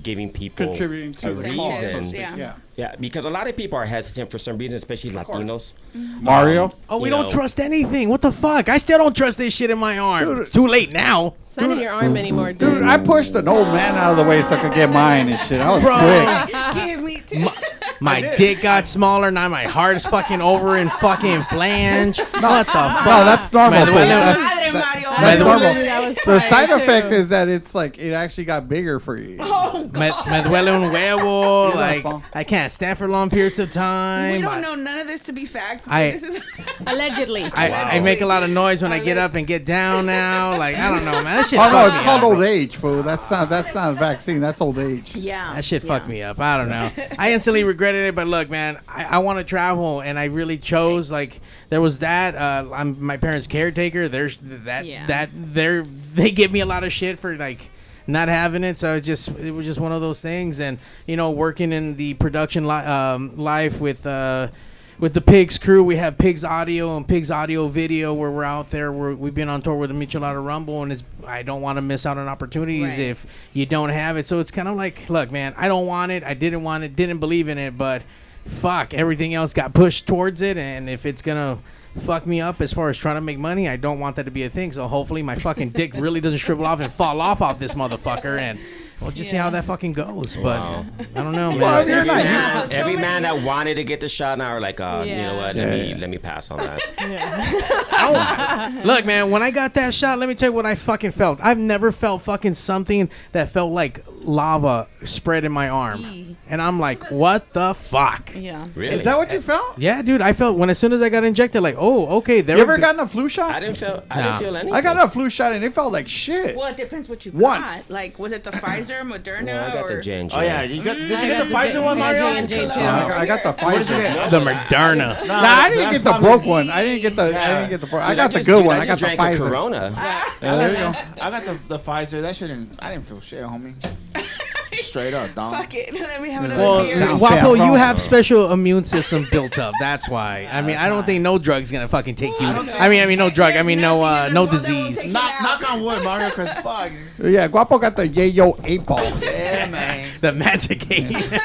giving people Contributing to a the cause, so to reason. speak, Yeah. Yeah, because a lot of people are hesitant for some reason, especially Latinos. Mario. Oh, we you don't know. trust anything. What the fuck? I still don't trust this shit in my arm. Dude. It's too late now. It's not in your arm anymore, dude. Dude, I pushed an old man out of the way so I could get mine and shit. I was Bro. quick. Give me two. My dick got smaller. Now my heart is fucking over in fucking flange. What the fuck? No, that's normal. Man, fool. well, That's, Madre that- Mario. that's Man, normal. That was The prior, side too. effect is that it's like it actually got bigger for you. Oh, Me God. duele un huevo. You're Like, not small. I can't stand for long periods of time. We don't know none of this to be facts. But I- this is Allegedly. I make a lot of noise when I get up and get down now. Like, I don't know, man. That shit Oh no, fucked it's me called up, old bro. age, fool. That's not a vaccine. That's old age. yeah. That shit fucked me up. I don't know. I instantly regretted it, but look, man, I want to travel, and I really chose. Like, there was that. I'm my parents' caretaker. There's that. Yeah. They give me a lot of shit for like not having it. So it was just one of those things, and working in the production life with the Pigs crew. We have Pigs Audio and Pigs Audio Video, where we're out there. We've been on tour with the Michelada Rumble, and I don't want to miss out on opportunities Right. if you don't have it. So it's kind of like, look, man, I don't want it. I didn't want it. Didn't believe in it, but fuck, everything else got pushed towards it. And if it's gonna fuck me up as far as trying to make money, I don't want that to be a thing. So hopefully my fucking dick really doesn't shrivel off and fall off this motherfucker, and we'll just see how that fucking goes. But I don't know, man. Well, you're not. Every man that wanted to get the shot now are like, you know Yeah. what? Let me pass on that. Look, man, when I got that shot, let me tell you what I fucking felt. I've never felt fucking something that felt like lava spread in my arm. Eee. And I'm like, what the fuck? Yeah. Really? Is that what you felt? Yeah, dude, I felt as soon as I got injected, like, oh, okay. You ever gotten a flu shot? I didn't feel Nah. anything. I got a flu shot and it felt like shit. Well, it depends what you Once. got. Like, was it the Pfizer, Moderna, Well, I got or the J&J. Oh yeah, did you get I the got Pfizer one, Mario? J&J too. I got the What did you Pfizer. get? the Moderna. Nah, I didn't that's get the probably- broke one. I didn't get the broke. I got the good one. I got the drank a Pfizer. Corona. Yeah, there you go. I got the Pfizer. That shouldn't. I didn't feel shit, homie. Straight up, dog. fuck it? Let me have another Well, beer. Wapo, Yeah, you bro. have special immune system built up. That's why. I mean, I don't think no drug's gonna fucking take you. I mean, no drug. I mean, There's nothing in no this world that will disease. take it Knock, out. knock on wood, Mario, because fuck. Yeah, Guapo got the Yayo 8 ball. Yeah, man. The magic eight.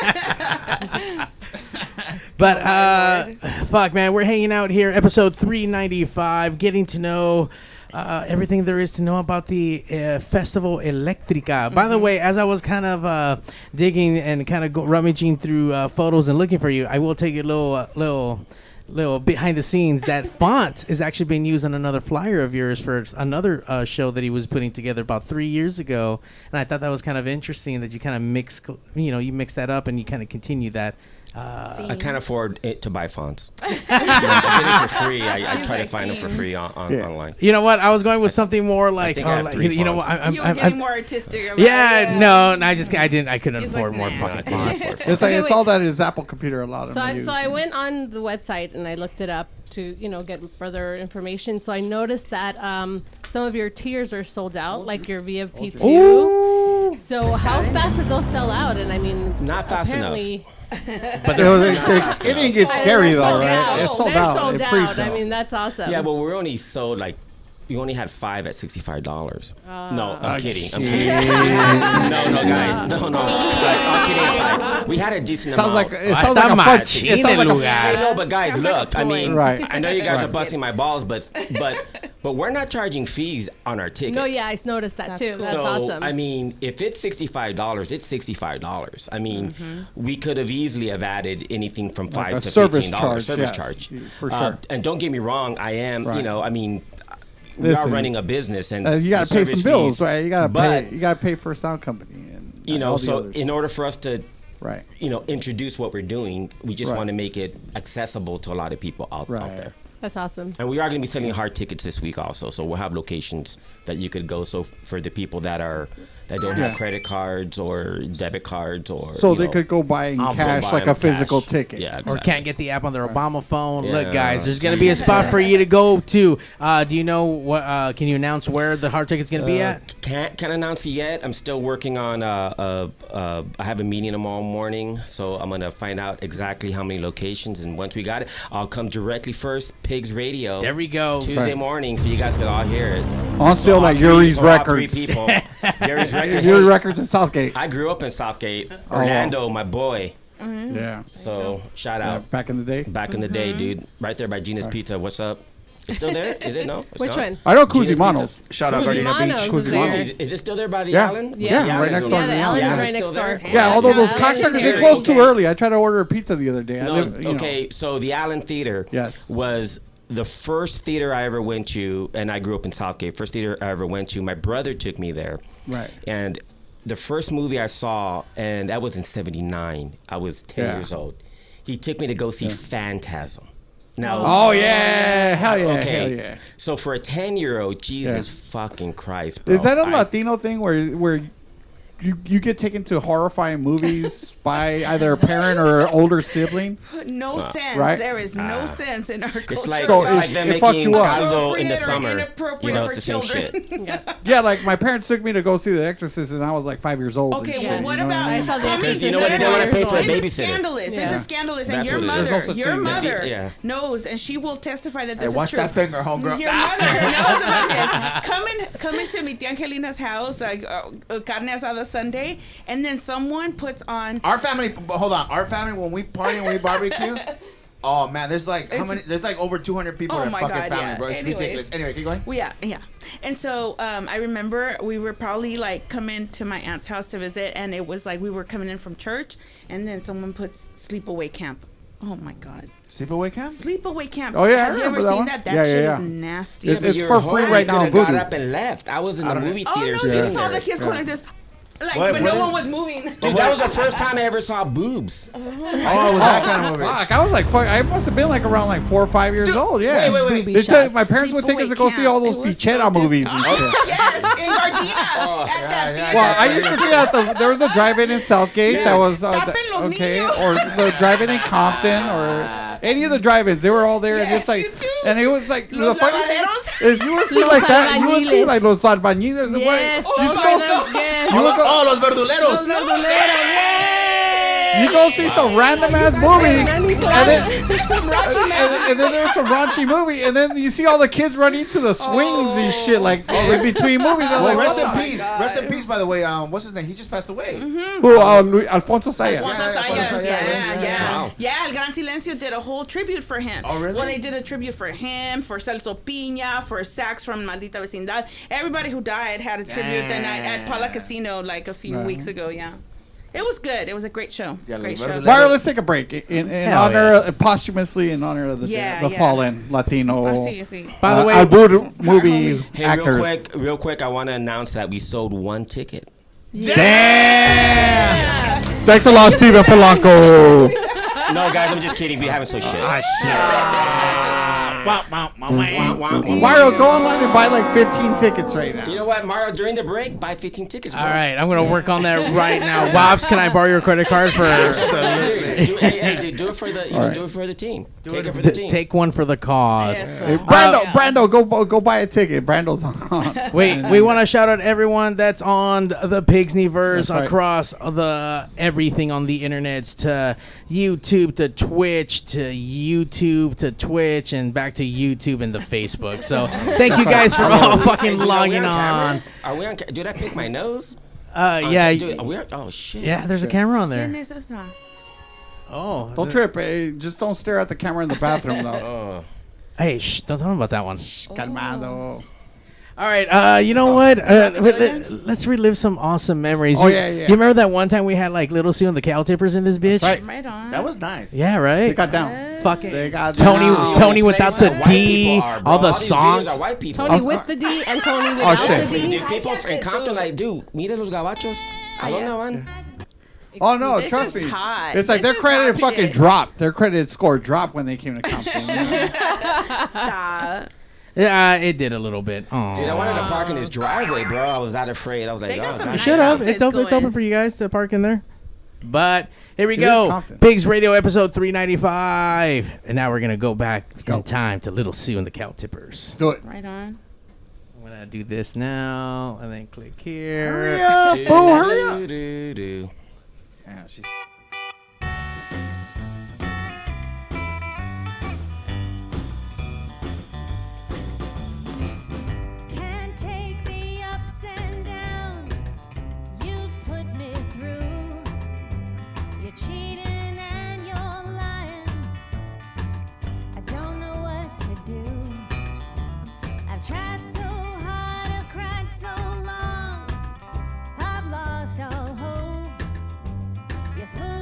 But fuck, man, we're hanging out here, episode 395, getting to know everything there is to know about the festival Electrica. By the way, as I was kind of digging and kind of rummaging through photos and looking for you, I will take a little little behind the scenes, that font is actually being used on another flyer of yours for another show that he was putting together about 3 years ago. And I thought that was kind of interesting that you kind of you mix that up and you kind of continue that. I can't afford it to buy fonts. I get it for free. I try to find them for free online. You know what? I was going with something more like, I have 3 You were getting more artistic. About I couldn't afford more fucking fonts. It's all that his Apple computer allowed him to use. So I went on the website and I looked it up to get further information. So I noticed that some of your tiers are sold out, like your VIP 2. Ooh. So how fast did those sell out? And I mean, not fast enough. But it didn't get scary though, right? It's sold They're out. sold out. I mean, that's awesome. Yeah, but we only sold we only had 5 at $65. No, I'm kidding. No, guys. No. I'm kidding aside. We had a decent amount. It sounds like a fun. I know, but guys, look. I mean, right. I know you guys are busting my balls, but we're not charging fees on our tickets. No, yeah, I noticed that too. That's awesome. I mean, if it's $65, it's $65. I mean, we could have easily have added anything from $5 to $15 service charge. For sure. And don't get me wrong, I am. I mean. We are running a business, and you got to pay some bills, right? You got to pay for a sound company, and so in order for us to, right, introduce what we're doing, we just want to make it accessible to a lot of people out there. That's awesome. And we are going to be selling hard tickets this week also, so we'll have locations that you could go. So for the people that don't have credit cards or debit cards, or they could go buy in cash like a physical ticket, exactly. Or can't get the app on their Obama phone. Look, guys, there's going to be a spot for you to go to. Do you know what? Can you announce where the hard ticket's going to be at? Can't announce it yet. I'm still working on. I have a meeting tomorrow morning, so I'm going to find out exactly how many locations, and once we got it, I'll come directly first. PigzRadio. There we go. Tuesday morning, so you guys can all hear it. On sale like Yuri's Records. 3 people. Yuri's Records. Yuri Records in Southgate. I grew up in Southgate. Orlando, my boy. Yeah. So shout out. Back in the day. Back in the day, dude. Right there by Gina's Pizza. What's up? It's still there? Is it? No? Which one? I know Cusimano's. Shout out Gardena Beach. Is it still there by the Allen? Yeah, right next door. Yeah, the Allen is right next door. Yeah, although those cocksuckers, they closed too early. I tried to order a pizza the other day. Okay, so the Allen Theater was the first theater I ever went to, and I grew up in Southgate. First theater I ever went to. My brother took me there. Right. And the first movie I saw, and that was in '79. I was 10 years old. He took me to go see Phantasm. Now, hell yeah, okay. hell yeah. So for a 10-year-old, Jesus fucking Christ, bro. Is that a Latino thing where you get taken to horrifying movies by either a parent or an older sibling? No sense. Right? There is no sense in our culture. It's like, So it's like them it fucked making you up. caldo in the Appropriate or summer. inappropriate It's for the same children. shit. Yeah, like my parents took me to go see The Exorcist, and I was like 5 years old. Okay, and shit, well, what you know about? I saw The Exorcist. You know what? They don't want to pay for a This is babysitter. scandalous. This is scandalous, and That's your what it is. mother, your Yeah. mother knows, and she will testify that this is watch true. that finger, homegirl. Your mother knows about this. Coming to mi tía Angelina's house, like carne asada Sunday, and then someone puts on. Our family, hold on. Our family, when we party and we barbecue, oh man, there's like how many? There's like over 200 people in our fucking family, bro. It's ridiculous. Anyway, keep going. Well, yeah. And so I remember we were probably like coming to my aunt's house to visit, and it was like we were coming in from church, and then someone puts sleepaway camp. Oh my God. Sleepaway camp? Sleepaway camp. Oh, yeah, I Have you ever remember that seen one. that? That Yeah, shit yeah. is nasty. It's for free right now on Got Voodoo. up and left. I was in the movie Oh theater no, sitting you saw there. the kids going like this. Like, What- but what no is- one was moving. Dude, that was the first time I ever saw boobs. Oh, it was that kind of movie. Fuck, I was like, fuck, I must have been like around like 4 or 5 years old. Yeah. wait. Booby My parents would take us to go see all those Fichera movies and shit. Yes, in Gardena. At that theater. Well, I used to see that there was a drive-in in Southgate that was Tapen los okay, niños. or the drive-in in Compton, or any of the drive-ins. They were all there, and it's Yes, like, you too. and it was like the Los funny thing lavaderos. is you would see Los like that, you would see albañiles. like los albañiles. and Yes. what- you Oh, go I see- know. Yes. you would go- Oh, los verduleros. You go see some random ass movie, and then there was some raunchy movie, and then you see all the kids running to the swings and shit like in between movies. I was Well, like, rest what in the- peace. Rest in peace, by the way. What's his name? He just passed away. Who? Alfonso Sayas. Alfonso Yeah, Sayas, Alfonso Sayas, yeah. Wow. Yeah, El Gran Silencio did a whole tribute for him. Oh, really? Well, they did a tribute for him, for Celso Piña, for Sax from Maldita Vecindad. Everybody who died had a tribute the night at Paula Casino like a few weeks ago, yeah. It was good. It was a great show. Great show. Mario, let's take a break in honor, posthumously in honor of the fallen Latino. By the way, Albur movie Hey, actors. real quick, I want to announce that we sold 1 ticket. Damn! Thanks a lot, Steven Polanco. No, guys, I'm just kidding. We haven't sold shit. Mario, go online and buy like 15 tickets right now. You know what, Mario? During the break, buy 15 tickets. Bro. All right, I'm gonna work on that right now. Guaps, can I borrow your credit card for? Hey, dude, do it for the do it for the team. Take it for the team. Take one for the cause. Yes, Hey, Brando, go buy a ticket. Brando's on. Wait, we want to shout out everyone that's on the Pigsniverse across the everything on the internets, to YouTube, to Twitch, to YouTube, to Twitch, and back to YouTube and the Facebook. So thank you guys for all fucking logging on. Are we on? Did I pick my nose? Yeah. Dude, oh shit. Yeah, there's a camera on there. Oh. Don't trip. Hey, just don't stare at the camera in the bathroom, though. Hey, shh, don't tell them about that one. Calmado. All right, you know what? Let's relive some awesome memories. Oh, you, yeah. You remember that one time we had like Little Sue and the Cow Tippers in this bitch? That's Right on. That was nice. Yeah, right? They got down. Fucking They got Tony without the White D, people are, bro. all the these songs. videos are white people. Tony with the D and Tony without shit. the D. Dude, people in Compton like, dude, mira los gabachos. ¿A dónde van? Oh no, This trust is me. hot. It's like This their is credited hot fucking shit. dropped. Their credited score dropped when they came to Compton. Stop. Yeah, it did a little bit. Aww. Dude, I wanted to park in his driveway, bro. I was that afraid. I was like, They got oh, some God. nice Shut up. outfits It's open. It's going. open for you guys to park in there. But here we It go. is Compton. Pigs Radio episode 395. And now we're going to go back go. in time to Little Sue and the Cow Tippers. Let's do it. Right on. I'm going to do this now and then click here. Hurry up. Do, Oh, hurry up. do, do, do. Yeah, she's. Can't take the ups and downs you've put me through. You're cheating and you're lying. I don't know what to do. I've tried so hard, I've cried so long. I've lost all hope. You're full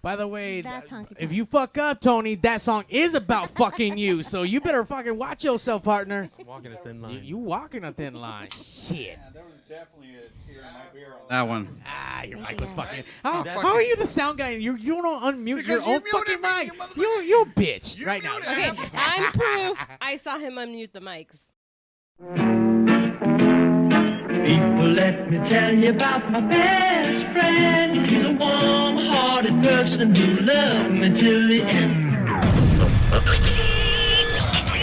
By the way, That's honky if you fuck up, Tony, that song is about fucking you. So you better fucking watch yourself, partner. Walking a thin line. You walking a thin line. Shit. Yeah, there was definitely a tear in my beer. That one. Ah, your mic was fucking. How are you the sound guy? You don't unmute Because your you own fucking muted me, mic. you motherfucker. You're a bitch You right now. muted Okay, I'm proof. I saw him unmute the mics. People, let me tell you about my best friend. He's a warm-hearted person who loved me till the end.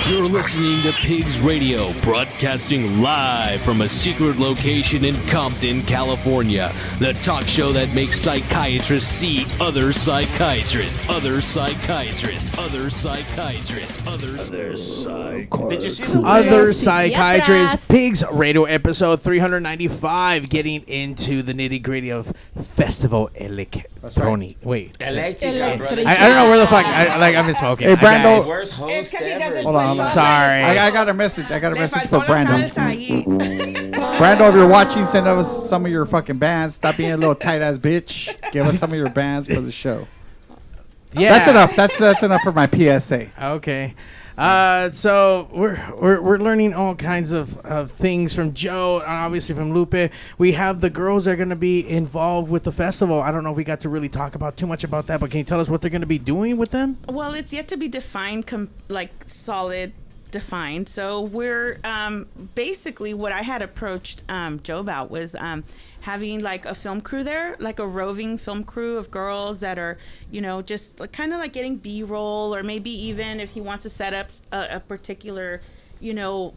You're listening to Pigs Radio, broadcasting live from a secret location in Compton, California. The talk show that makes psychiatrists see other psychiatrists, other psychiatrists, other psychiatrists, other psychiatrists. Did you see the Other Yes. psychiatrists, Pigs Radio episode 395, getting into the nitty gritty of Festival Electronic. Wait, Electrica, brother. I don't know where the fuck I've been smoking. Hey, Brando. Worst host It's 'cause he ever. doesn't Hold on, put hold on. Sorry. I got a message. I got a Le message for faltó la Brandon. salsa ahí. Brando, if you're watching, send us some of your fucking bands. Stop being a little tight ass bitch. Give us some of your bands for the show. Yeah, That's enough. That's enough for my PSA. Okay. So we're learning all kinds of things from Joe and obviously from Lupe. We have the girls that are going to be involved with the festival. I don't know if we got to really talk about too much about that, but can you tell us what they're going to be doing with them? Well, it's yet to be defined, solid defined. So we're basically what I had approached Joe about was having like a film crew there, like a roving film crew of girls that are, just kind of like getting B-roll, or maybe even if he wants to set up a particular,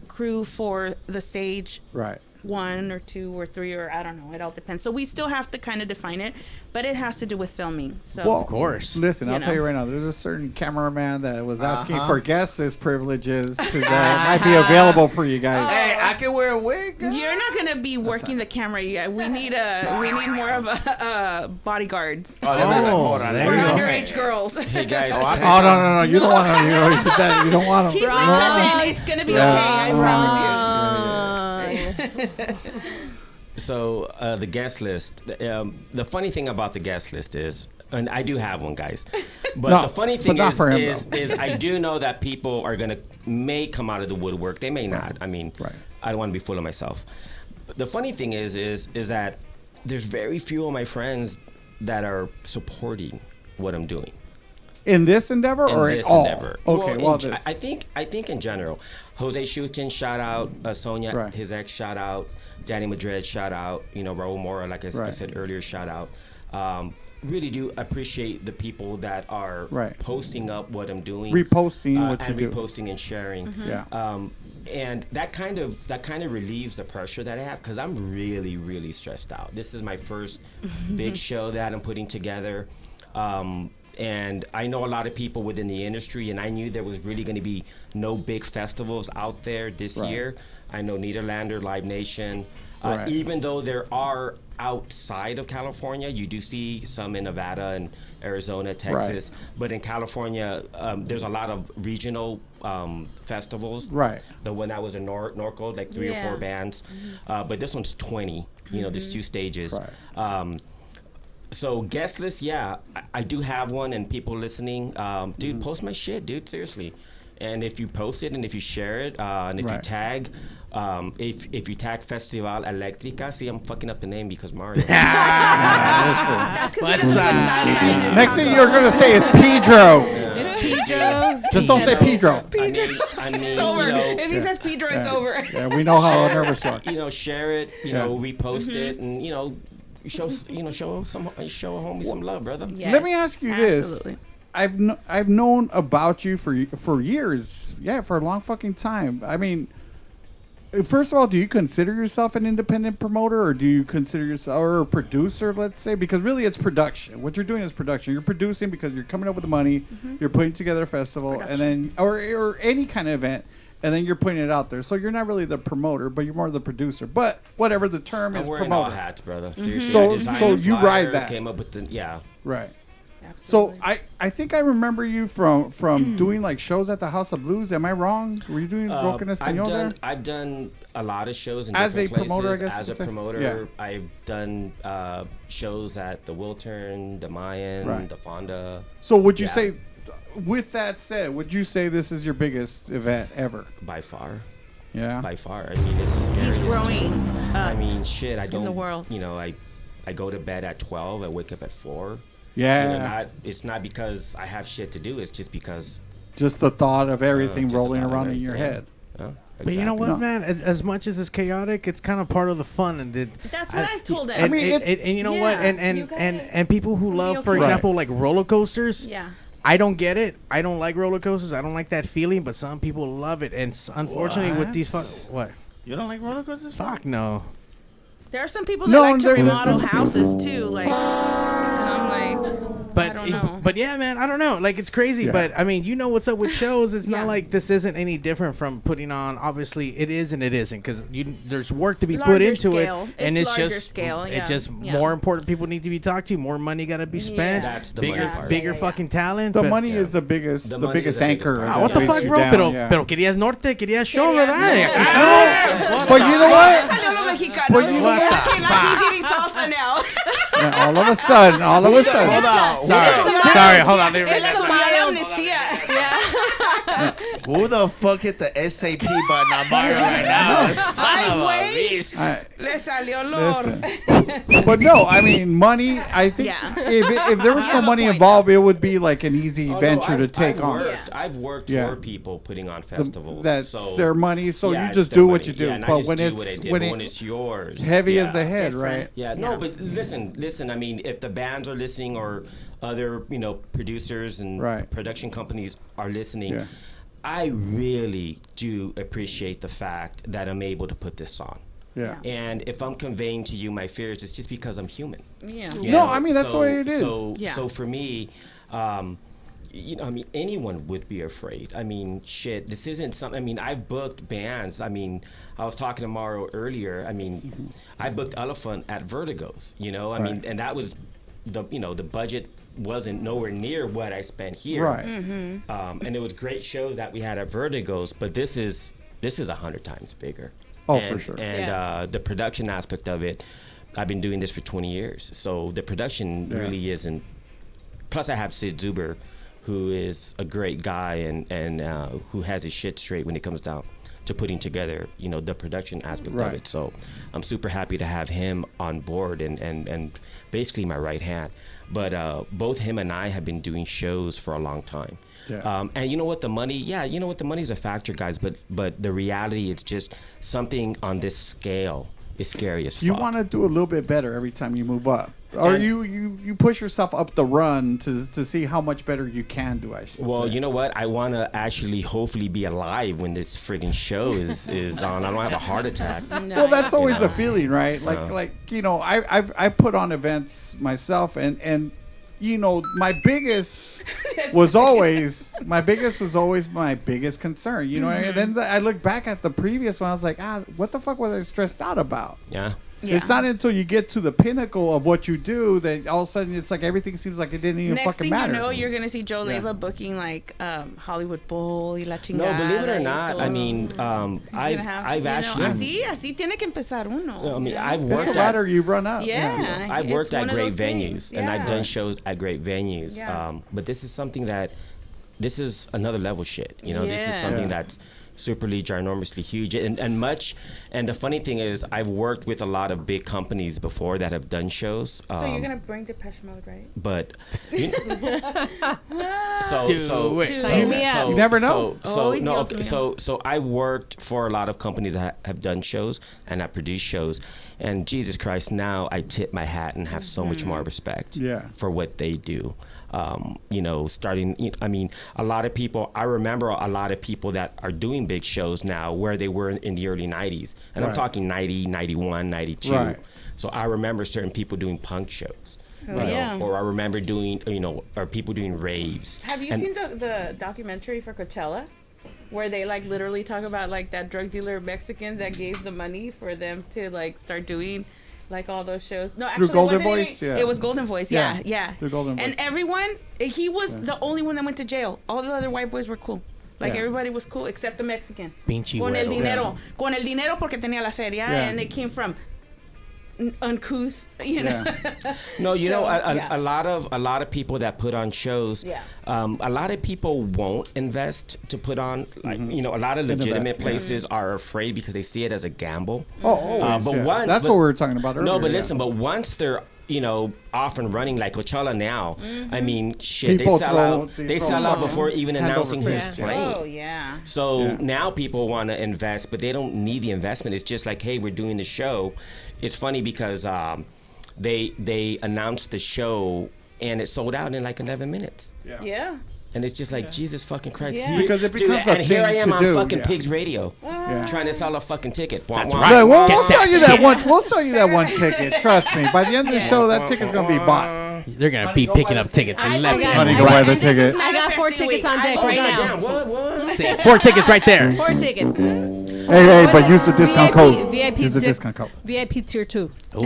crew for the stage. Right. 1 or 2 or 3, or I don't know. It all depends. So we still have to kind of define it, but it has to do with filming. So Well, Of course. Listen, I'll tell you right now. There's a certain cameraman that was asking for guest list privileges that might be available for you guys. Hey, I can wear a wig. Girl. You're not gonna be working the camera yet. We need more of a bodyguards Oh, hold on. there for you go. underage girls. Hey guys, Oh no! You don't want to. You don't want He's to. my cousin. It's gonna be okay. I promise so the guest list. The funny thing about the guest list is, and I do have one, guys. But No, the funny but thing not for him, is I do know that people are may come out of the woodwork. They may not. I mean, Right. I don't want to be full of myself. But the funny thing is that there's very few of my friends that are supporting what I'm doing. In this endeavor or in this all? endeavor. Okay, I think in general. Jose Schutten, shout out. Sonia, Right. his ex, shout out. Danny Madrid, shout out. Raul Mora, like I Right. said earlier, shout out. Really do appreciate the people that are Right. posting up what I'm doing, Reposting what you and do. reposting and sharing. Yeah. And that kind of relieves the pressure that I have, because I'm really, really stressed out. This is my first big show that I'm putting together. And I know a lot of people within the industry, and I knew there was really going to be no big festivals out there this Right. year. I know Nederlander, Live Nation, Right. even though there are outside of California, you do see some in Nevada and Arizona, Texas. But in California, there's a lot of regional festivals. Right. The one that was in Norco, like 3 or 4 bands. But this one's 20. There's 2 stages. Right. So guest list, I do have one, and people listening, dude, post my shit, dude, seriously. And if you post it and if you share it, and if you Right. tag, if you tag Festival Electrica, see, I'm fucking up the name because Mario. That's because he doesn't put salsa. He just Next thing you're gonna say is Pedro. Pedro. Just don't say Pedro. I mean, It's over. If he says Pedro, it's over. Yeah, we know how nervous you are. Share it, Yeah. repost it, and show a homie some love, brother. Yes, Let me ask you this. absolutely. I've known about you for years. Yeah, for a long fucking time. I mean, first of all, do you consider yourself an independent promoter, or do you consider yourself or a producer, let's say? Because really it's production. What you're doing is production. You're producing because you're coming up with the money, you're putting together a festival, and then or any kind of event, and then you're putting it out there. So you're not really the promoter, but you're more the producer. But whatever the term I'm is, wearing promoter. all hats, brother. Seriously, So- I designed so the you flyer, ride that. Came up with the Right. So I think I remember you from doing like shows at the House of Blues. Am I wrong? Were you doing Rock en Español there? I've done a lot of shows in as different a promoter, places. I guess. As a promoter, I've done shows at the Wiltern, the Mayan, the Fonda. So would you say, with that said, would you say this is your biggest event ever? By far. Yeah. By far. I mean, it's the scariest. He's growing. I mean, shit. I don't. In the world. You know, I go to bed at 12. I wake up at 4. Yeah. You know, it's not because I have shit to do. It's just because. Just the thought of everything rolling around in your head. Exactly. But you know what, man? As much as it's chaotic, it's kind of part of the fun. And that's what I told him. And, and you know what? And people who love, for example, like roller coasters. Yeah. I don't get it. I don't like roller coasters. I don't like that feeling. But some people love it. And unfortunately, with these what? You don't like roller coasters? Fuck no. There are some people that like to remodel houses too, like, and I'm like, but I don't know. But yeah, man, I don't know. Like, it's crazy. Yeah. But I mean, you know what's up with shows. It's not like this isn't any different from putting on. Obviously, it is and it isn't, because there's work to be put Larger into scale. it, and it's larger just scale, it's just more important people need to be talked to. More money got to be spent. That's the bigger, money part. bigger fucking talent. The but- money is the biggest, the biggest anchor. that What the weighs fuck, you bro? down, Pero querías norte, querías show, Querías ¿verdad? norte. Aquí estamos. But you know what? Salió lo mexicano. But you know Like, what? he's eating salsa now. Yeah, all of a sudden. Hold on. Sorry, hold on. Es su día de amnistía. Who the fuck hit the SAP button on Mario right now? Son Ay, of a güey. bitch. Le salió olor. Listen. But no, I mean, money, I think if there was no money involved, it would be like an easy venture to take on. I've worked Yeah. for people putting on festivals. That's so, their money, so yeah, you it's just their do what money. you do. Yeah, and I But just when do it's what I did. when But it- when it's yours, heavy as the head, right? Yeah, no, but listen. I mean, if the bands are listening, or other, producers and production companies are listening, Yeah. I really do appreciate the fact that I'm able to put this on. Yeah. And if I'm conveying to you my fears, it's just because I'm human. Yeah. You No, know? I mean, that's the way it is. So for me, I mean, anyone would be afraid. I mean, shit, this isn't something. I mean, I booked bands. I mean, I was talking to Mario earlier. I mean, I booked Elephant at Vertigo's. I mean, and that was the budget wasn't nowhere near what I spent here. Right. And it was great shows that we had at Vertigo's, but this is 100 times bigger. Oh, for sure. And the production aspect of it, I've been doing this for 20 years, so the production really isn't. Plus, I have Sid Zuber, who is a great guy and who has his shit straight when it comes down to putting together, the production aspect of it. So I'm super happy to have him on board and basically my right hand. But both him and I have been doing shows for a long time. Yeah. And you know what, the money, the money's a factor, guys, but the reality, it's just something on this scale is scary as fuck. You want to do a little bit better every time you move up. Or you push yourself up the run to see how much better you can do, I should Well, say. you know what? I want to actually hopefully be alive when this friggin' show is on. I don't have a heart attack. Well, that's always a feeling, right? I put on events myself, and my biggest was always my biggest concern. And then I look back at the previous one. I was like, what the fuck was I stressed out about? Yeah. It's not until you get to the pinnacle of what you do that all of a sudden it's like everything seems like it didn't even Next fucking thing matter. you know, you're gonna see Joe Leva booking like Hollywood Bowl y la No, chingada. believe it or not, I mean, I've actually. Así tiene que empezar uno. I mean, I've It's worked a ladder you run up. Yeah. I've worked It's at one of great those things. venues, and I've Yeah. done shows at great venues. Yeah. But this is something this is another level shit. This is Yeah. something that's superly ginormously huge and the funny thing is I've worked with a lot of big companies before that have done shows. So you're gonna bring Depeche Mode, right? But Do it. You never know. So I worked for a lot of companies that have done shows and I produced shows, and Jesus Christ, now I tip my hat and have so much more respect for what they do. I mean, a lot of people, I remember a lot of people that are doing big shows now where they were in the early 90s. And I'm talking 90, 91, 92. Right. So I remember certain people doing punk shows. Yeah. Or I remember doing, or people doing raves. Have you seen the documentary for Coachella? Where they like literally talk about like that drug dealer Mexican that gave the money for them to like start doing Like all those shows. No, Through actually, Golden it wasn't Voice? even- Yeah. It was Golden Voice. Yeah, yeah. Through Golden And Voice. everyone, he was the only one that went to jail. All the other white boys were cool. Like Yeah. everybody was cool except the Mexican. Pinche Con el güeros. dinero. Con el dinero porque tenía la feria. Yeah. And it came from uncouth, you know. No, you know, yeah. a lot of people that put on shows, Yeah. a lot of people won't invest to put on, like, you know, a lot of legitimate places are afraid because they see it as a gamble. Oh, always, but yeah. once, That's what we were talking about earlier. No, but yeah. listen, but once they're, you know, off and running like Coachella now, I mean, shit, People they sell throw- out. they They throw sell out money. before even Hand over announcing his fist, plane. Oh, yeah. So Yeah. now people want to invest, but they don't need the investment. It's just like, hey, we're doing the show. It's funny because they announced the show and it sold out in like 11 minutes. Yeah. And it's just like, Jesus fucking Christ. Yeah. Because it becomes a and here I thing am to on do, fucking yeah. Pigs Radio Yeah. trying to sell a fucking ticket. That's Wah, wah. right. Yeah, we'll Get sell that you that shit. one. We'll sell you that one ticket. Trust me. By the end of the show, that ticket's gonna be bought. They're gonna be picking up tickets I left got- and Honey, I go got- buy the and this is ticket. I got 4 manifesting tickets week. on deck I right believe- now. Damn, what? right. 4 tickets right there. 4 tickets. Hey, but use the discount code. VIP Use the dip. discount code. VIP tier 2. Ooh,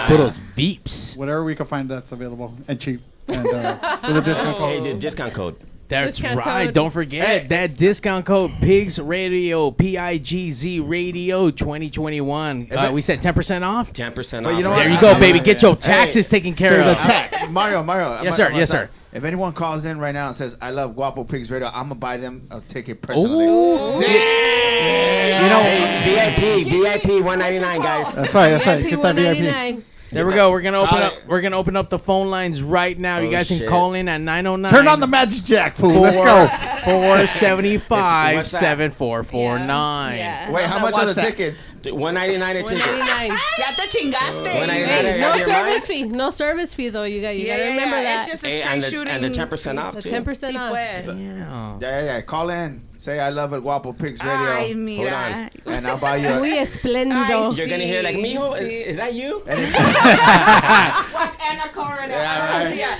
those Veeps. Whatever we can find that's available and cheap. And with a discount Hey, code. the discount code. That's Discount right. code. Don't forget that discount code Pigs Radio, PIGZ Radio 2021. We said 10% off. 10% But off. you know There what? you go, baby. Get your taxes taken care Say the of. tax. Mario. Yes, sir. Yes, sir. If anyone calls in right now and says, I love Guapo Pigs Radio, I'm going to buy them a ticket personally. Ooh. You know, VIP 199, guys. That's right. That's right. VIP Get that VIP. 199. There we go. We're gonna open Call up. it. We're gonna open up the phone lines right now. You Oh, guys can shit. call in at 909. Turn on the Magic Jack, fool. Let's go. 475 What's that? 7449. Yeah. Wait, how much are the WhatsApp. tickets? 199 a ticket. 199. Ya te chingaste. 199. Hey, no Have your service mind? fee. No service fee though. You got Yeah, to remember that. It's just a Hey, straight and the shooting. 10% off The too. 10% Sí, off. pues. Yeah. Yeah. Call in. Say, I love it, Guapo Pigs Radio. Ay, mira. And I'll buy you a... Muy espléndido. Ay, You're gonna hear like, Sí, mijo, sí. is that you? Watch Anna Coronel. Yeah,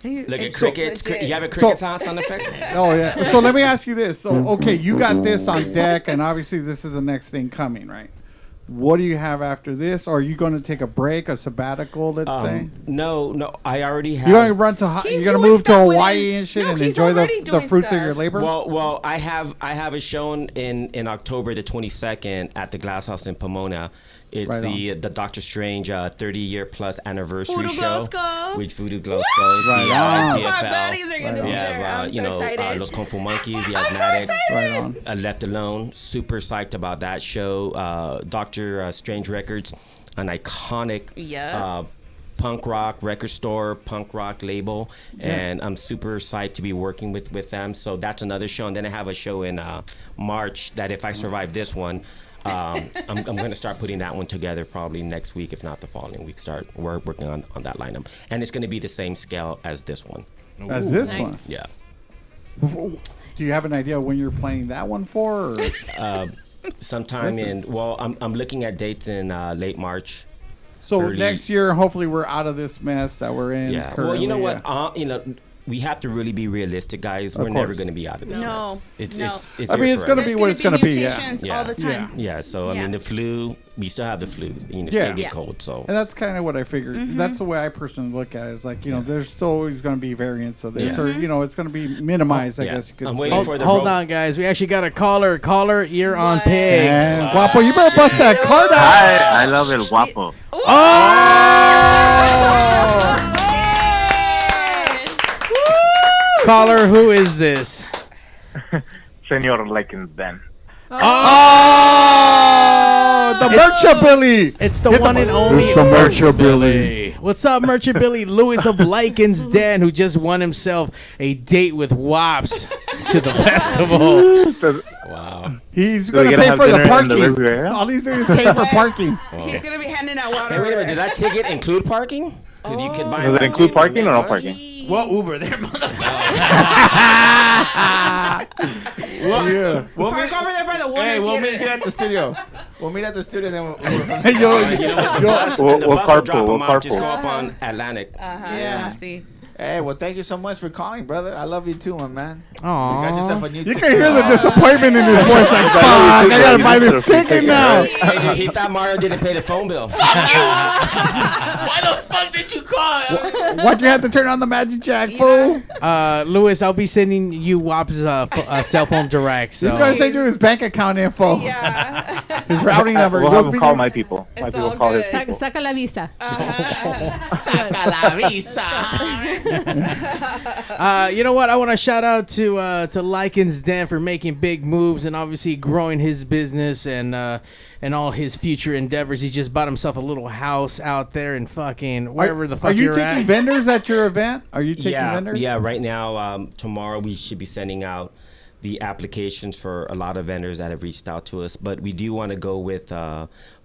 Look at It's crickets. legit. You have a cricket sound effect? Oh yeah. So let me ask you this. So okay, you got this on deck, and obviously this is the next thing coming, right? What do you have after this? Or are you going to take a break, a sabbatical? Let's say No, I already have. you're going to run to He's you're going to doing move to stuff with Hawaii it. and shit, No, and he's enjoy already the doing fruits of stuff. your labor. Well, I have a show in October the 22nd at the Glass House in Pomona. It's Right the Doctor Strange 30-year plus anniversary Voodoo show Glow Skulls. with Voodoo Glow Skulls, Right the on. My TFL. buddies are going to be We there. have I'm you so know excited. Los Kung Fu Monkeys, the I'm so Asthmatics. excited. Right on. Left Alone, super psyched about that show. Doctor Strange Records, an iconic Yeah. punk rock record store, punk rock label, and I'm super psyched to be working with them. So that's another show, and then I have a show in March that if I survive this one, I'm going to start putting that one together probably next week, if not the following week. We're working on that lineup, and it's going to be the same scale as this one. As this Nice. one. Yeah. Do you have an idea when you're playing that one for? Or? Sometime I'm looking at dates in late March. So early- next year, hopefully, we're out of this mess that we're in. Yeah. Well, currently, you know what? yeah. We have to really be realistic, guys. We're Of never course. going to be out of this No. mess. It's No. it's I mean, here it's going to forever. be what it's going to be. Yeah. Mutations Yeah. all the time. Yeah, so I Yeah. mean the flu, we still have the flu. You know, Yeah. still get Yeah. cold. So And that's kind of what I figured. Mm-hmm. That's the way I personally look at it. It's like, there's still always going to be variants of this, Yeah. or, it's going to be minimized, I Yeah. guess you could I'm say. waiting for the Hold road- on, guys. We actually got a caller. Caller, you're on What? Pigs. And Guapo, you better bust that card out. I love el guapo. Caller, who is this? Senor Likens Ben. Oh, the Merchant Billy. It's the Hit the one and button. only It's the Merchant Billy. What's up, Merchant Billy? Lewis of Likens Den, who just won himself a date with Guaps to the festival. Wow. He's Do we going to gotta pay have for the dinner in the parking. Riviera? All he's doing is paying for parking. He's going to be handing out water. Hey, wait a over minute. Does there. that ticket include parking? Because you could buy. Does it include parking or no parking? What Uber there, motherfucker? Yeah. We'll Park over there by the water. Hey, we'll theater. meet here at the studio. We'll meet at the studio, then we'll Uber from Hey, yo, You know what? The yo, bus, We'll the bus will carpool, drop we'll them off. Just carpool. go up on Atlantic. Yeah. See. Hey, well, thank you so much for calling, brother. I love you too, my man. Aww. You got yourself a new You ticket. can hear the disappointment in his voice. Like, fuck, I gotta buy this ticket now. He thought Mario didn't pay the phone bill. Why the fuck did you call? Why'd you have to turn on the magic jack, fool? Louis, I'll be sending you Guaps' cell phone direct. So. He's gonna send you his bank account info. Yeah. His routing number. We'll have him call my people. My It's people all call his good. people. Saca la visa. Saca la visa. You know what? I want to shout out to Likens Den for making big moves and obviously growing his business and all his future endeavors. He just bought himself a little house out there in fucking wherever the fuck Are you you're taking at. vendors at your event? Are you taking Yeah, vendors? yeah. Right now, tomorrow we should be sending out the applications for a lot of vendors that have reached out to us, but we do want to go with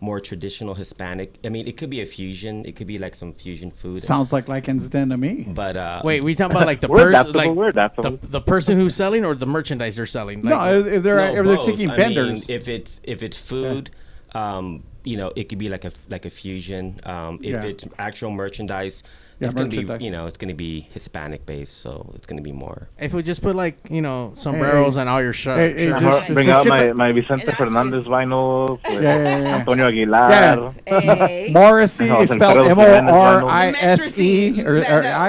more traditional Hispanic. I mean, it could be a fusion. It could be like some fusion food. Sounds like Likens Den to me. But Wait, we talking about like the We're person, adaptable, we're like adaptable. the person who's selling or the merchandise they're selling? Like, No, if they're both. taking I vendors. mean, if it's food, you know, it could be like a fusion. If Yeah. it's actual merchandise, Yeah, it's gonna merchandise. be, you know, it's gonna be Hispanic based, so it's gonna be more. if we just put like, you know, sombreros and all your shirts. Hey, Bring just out get my Vicente Fernandez vinyls with Yeah. Antonio Aguilar. Yeah. Hey. Morrissey No, is el spelled Pedro Jimenez Morise or I.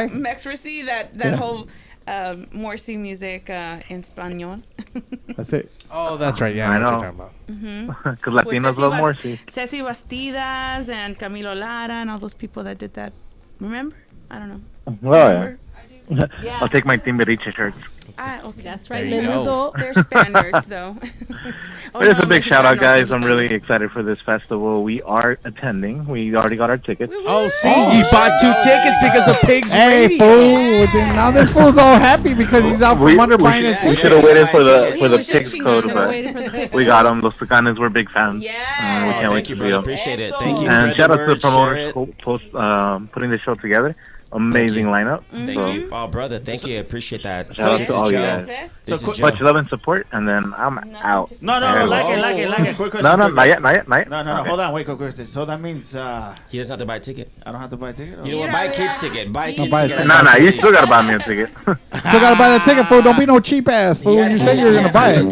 Mexrissy, that whole Morsi music in Espanol. That's it. Oh, that's right. Yeah, I I know. know. What you're talking about. Because Latinos love Morsi. Ceci Bastidas and Camilo Lara and all those people that did that. Remember? I don't know. Oh, yeah. Remember? Yeah. I'll take my Timbiriche shirts. Okay. That's right, There you go. menudo. They're Spaniards, though. Oh, But it's no, a big shout out, Mexicanos, guys. I'm Mexicanos. really excited for this festival. We are attending. We already got our tickets. Oh, see, you bought 2 tickets because of Pigs Hey, Radio. fool! Now this fool's all happy because he's out from under buying a We ticket. should have waited for the He was Pigs just code, chingón. but Waited for the Pigs. we got them. Los Tucanes were big fans. Yeah. We can't wait Thank to you, see brother. them. Appreciate it. Eso. Thank you. And Spread shout the out to the word, share promoters it. putting the show together. Amazing lineup. Thank So, you. Oh, brother, thank you. I appreciate that. Shout out This to is all you Joe. guys. This So is much Joe. love and support, and then I'm out. No, like it. Quick question. No, quick not yet, not yet, not yet. No, Okay. hold on, wait, quick question. So that means He doesn't have to buy a ticket. I don't have to buy a ticket? You know what? Buy a kid's ticket. Buy a kid's buy a ticket. ticket. No, you still gotta buy me a ticket. Still gotta buy the ticket, fool. Don't be no cheap ass, fool. You said you were gonna buy it.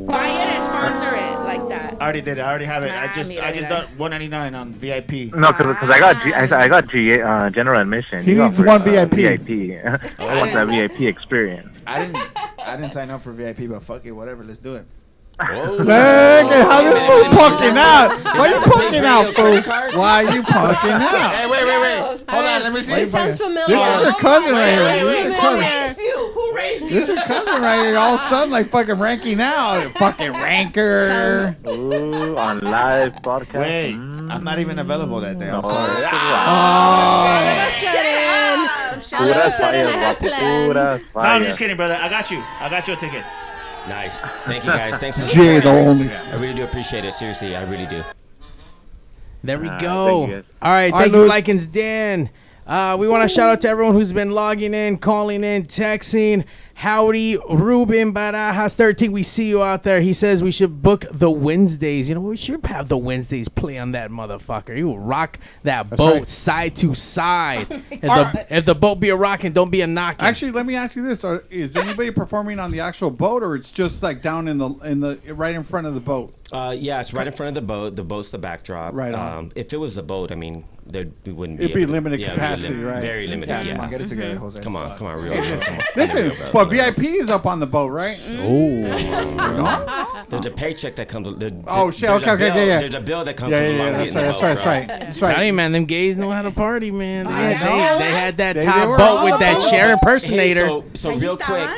Buy it and sponsor it like that. I already did it. I already have it. I Ah, just mira. done $199 on VIP. No, because I got general admission. He You needs offer, one VIP. VIP. I want that VIP experience. I didn't sign up for VIP, but fuck it, whatever. Let's do it. Whoa. Look at how this fool punking out. Why you punking out, fool? Why you punking out? Hey, wait. Hold on, let me see. It sounds familiar. This is your cousin right here. This is your Who cousin. raised you? Who raised you? This is your cousin right here. All of a sudden, like fucking ranking out. Fucking ranker. Ooh, on live podcast. Wait, I'm not even available that day. I'm Oh, sorry. All of a sudden, I have plans. No, I'm just kidding, brother. I got you a ticket. Nice. Thank you, guys. Thanks for the Jay, support. the only. I really do appreciate it. Seriously, I really do. There we thank go. you, guys. All right, All thank right, you, Louis. Likens Dan. We want to shout out to everyone who's been logging in, calling in, texting. Howdy, Ruben Barajas 13. We see you out there. He says we should book the Wednesdays. You know, we should have the Wednesdays play on that motherfucker. He will rock that boat right. side to side. If the boat be a rocking, don't be a knocking. Actually, let me ask you this: is anybody performing on the actual boat, or it's just like down in the right in front of the boat? Yeah, it's right in front of the boat. The boat's the backdrop. Right on. If it was the boat, I mean, we wouldn't be. It'd be able to- limited yeah, it'd be capacity, right? Very limited. Yeah, Yeah. come on, get it together, Jose. Come on, real. Come on. Listen, Real, well, brother. VIP is up on the boat, right? There's a paycheck that comes. Oh, shit, there's okay, a bill- okay, yeah. There's a bill that comes Yeah, along that's with right, getting that's the right, boat, that's bro. right, that's Tell right. you, man, them gays know how to party, man. They had that They top were boat on with the that boat. Cher Hey, impersonator. so real quick.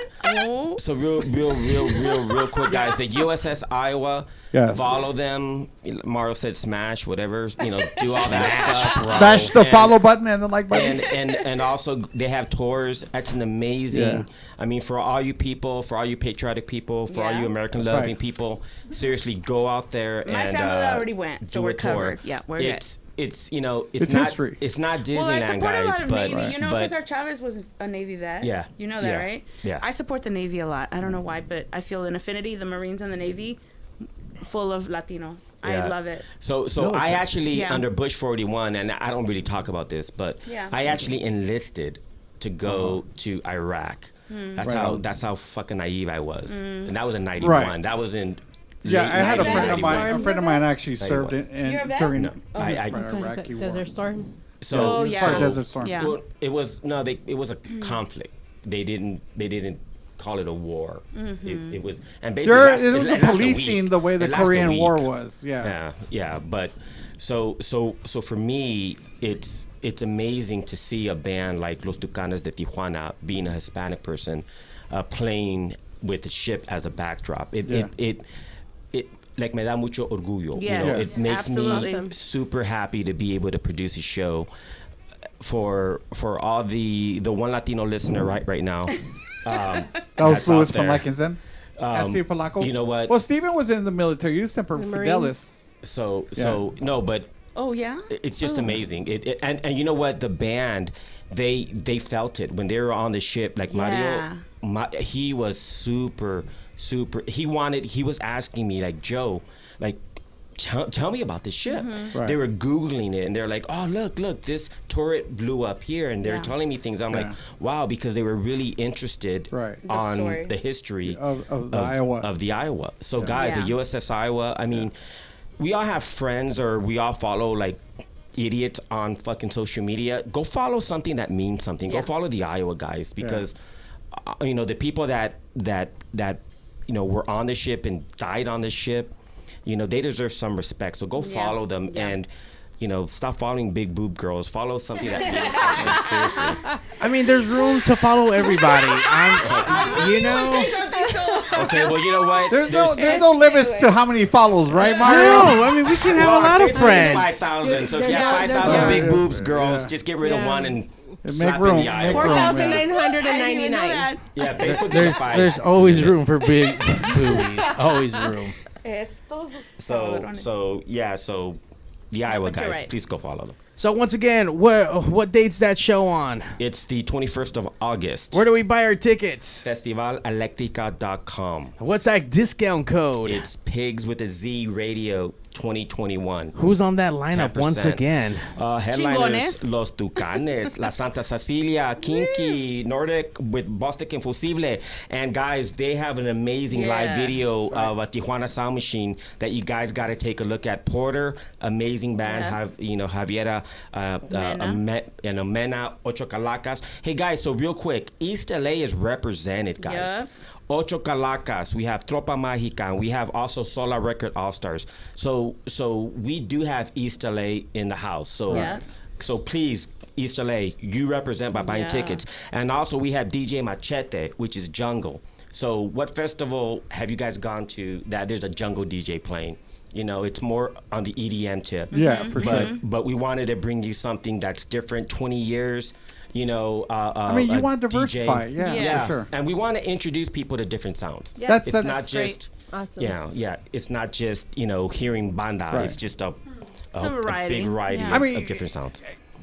So real quick, guys. The USS Iowa. Yes. Follow them. Mario said smash, whatever. You know, do all that stuff. Smash the And- follow button and the like button. and also they have tours. That's an amazing. Yeah. I mean, for all you people, for all you patriotic people, for all Yeah. you American That's loving right. people, seriously go out there My and family already went, so do we're a tour. covered. Yeah, we're good. It's you know it's It's not history. it's not Disneyland, Well, I support guys, a lot of but Navy. You know, but Cesar Chavez was a Navy vet. Yeah. You know that, Yeah. right? Yeah. I support the Navy a lot. I don't know why, but I feel an affinity. The Marines and the Navy, full of Latinos. Yeah. I love it. So I actually Yeah. under Bush 41, and I don't really talk about this, but Yeah. I actually enlisted to go to Iraq. That's Right. that's how fucking naive I was. And that was in 91. Right. That was in Yeah, late I had a 90s, friend of mine. 91. A friend of mine actually served You're a vet? during No, I- Iraqi War. Desert Storm. So, Oh, yeah. Sorry, Desert Storm. Yeah. well, it was it was a conflict. They didn't call it a war. It was, and basically It was the it lasted a policing week. the way the It lasted a Korean week. War was. Yeah. Yeah. But so for me, it's amazing to see a band like Los Tucanes de Tijuana, being a Hispanic person, playing with the ship as a backdrop. It like me da mucho orgullo. Yes. You know, it makes Absolutely. me super happy to be able to produce a show for all the one Latino listener right now. That was that's Louis out from there. Lexington. Steve Polaco. You know what? Well, Steven was in the military. You Semper Fidelis. So no, but Oh yeah. it's just amazing. And you know what? The band, they felt it when they were on the ship. Like Yeah. Mario, he was super. He was asking me like, Joe, like, tell me about the ship. Right. They were Googling it and they're like, oh, look, this turret blew up here. And they're Yeah. telling me things. I'm like, wow, because they were really interested on story. the history Of the Iowa. Of the Iowa. So guys, Yeah. the USS Iowa, I mean, we all have friends or we all follow like idiots on fucking social media. Go follow something that means something. Yeah. Go follow the Iowa guys because, you know, the people that you know, were on the ship and died on the ship, you know, they deserve some respect. So go follow them and, you know, stop following big boob girls. Follow something that means something. Seriously. I mean, there's room to follow everybody. You know. Okay, well, you know what? There's no limits to how many follows, right, Mario? No, I mean we can have a lot of Facebook is friends. 5,000. So if you There's have no- 5,000 there's big no- boobs, girls, Yeah. just get rid of Yeah. one and Make slap room, in the eye. make room. 4,999. Yeah, Facebook There's is 5. there's always room for big boobies. Always room. So the Iowa but you're guys, right. please go follow them. So once again, what date's that show on? It's the 21st of August. Where do we buy our tickets? FestivalElectrica.com. What's that discount code? It's Pigs with a Z Radio 2021. Who's on that lineup 10%. once again? Headliners, Chingones. Los Tucanes, La Santa Cecilia, Kinky, Nordic with Bostic Infusible. And guys, they have an amazing live video of a Tijuana Sound Machine that you guys got to take a look at. Porter, amazing band. Javiera, Mena, Ocho Calacas. Hey guys, so real quick, East LA is represented, guys. Yep. Ocho Calacas, we have Tropa Mágica, and we have also Solar Record All Stars. So we do have East LA in the house. So please, East LA, you represent by buying tickets. And also we have DJ Machete, which is jungle. So what festival have you guys gone to that there's a jungle DJ playing? You know, it's more on the EDM tip. Yeah, for sure. But we wanted to bring you something that's different. 20 years. You know, I mean, you want to diversify, Yeah. for sure. And we want to introduce people to different sounds. Yeah. It's not just, Awesome. it's not just, you know, hearing banda. Right. It's just a variety. big variety Yeah. of, I mean, of different sounds.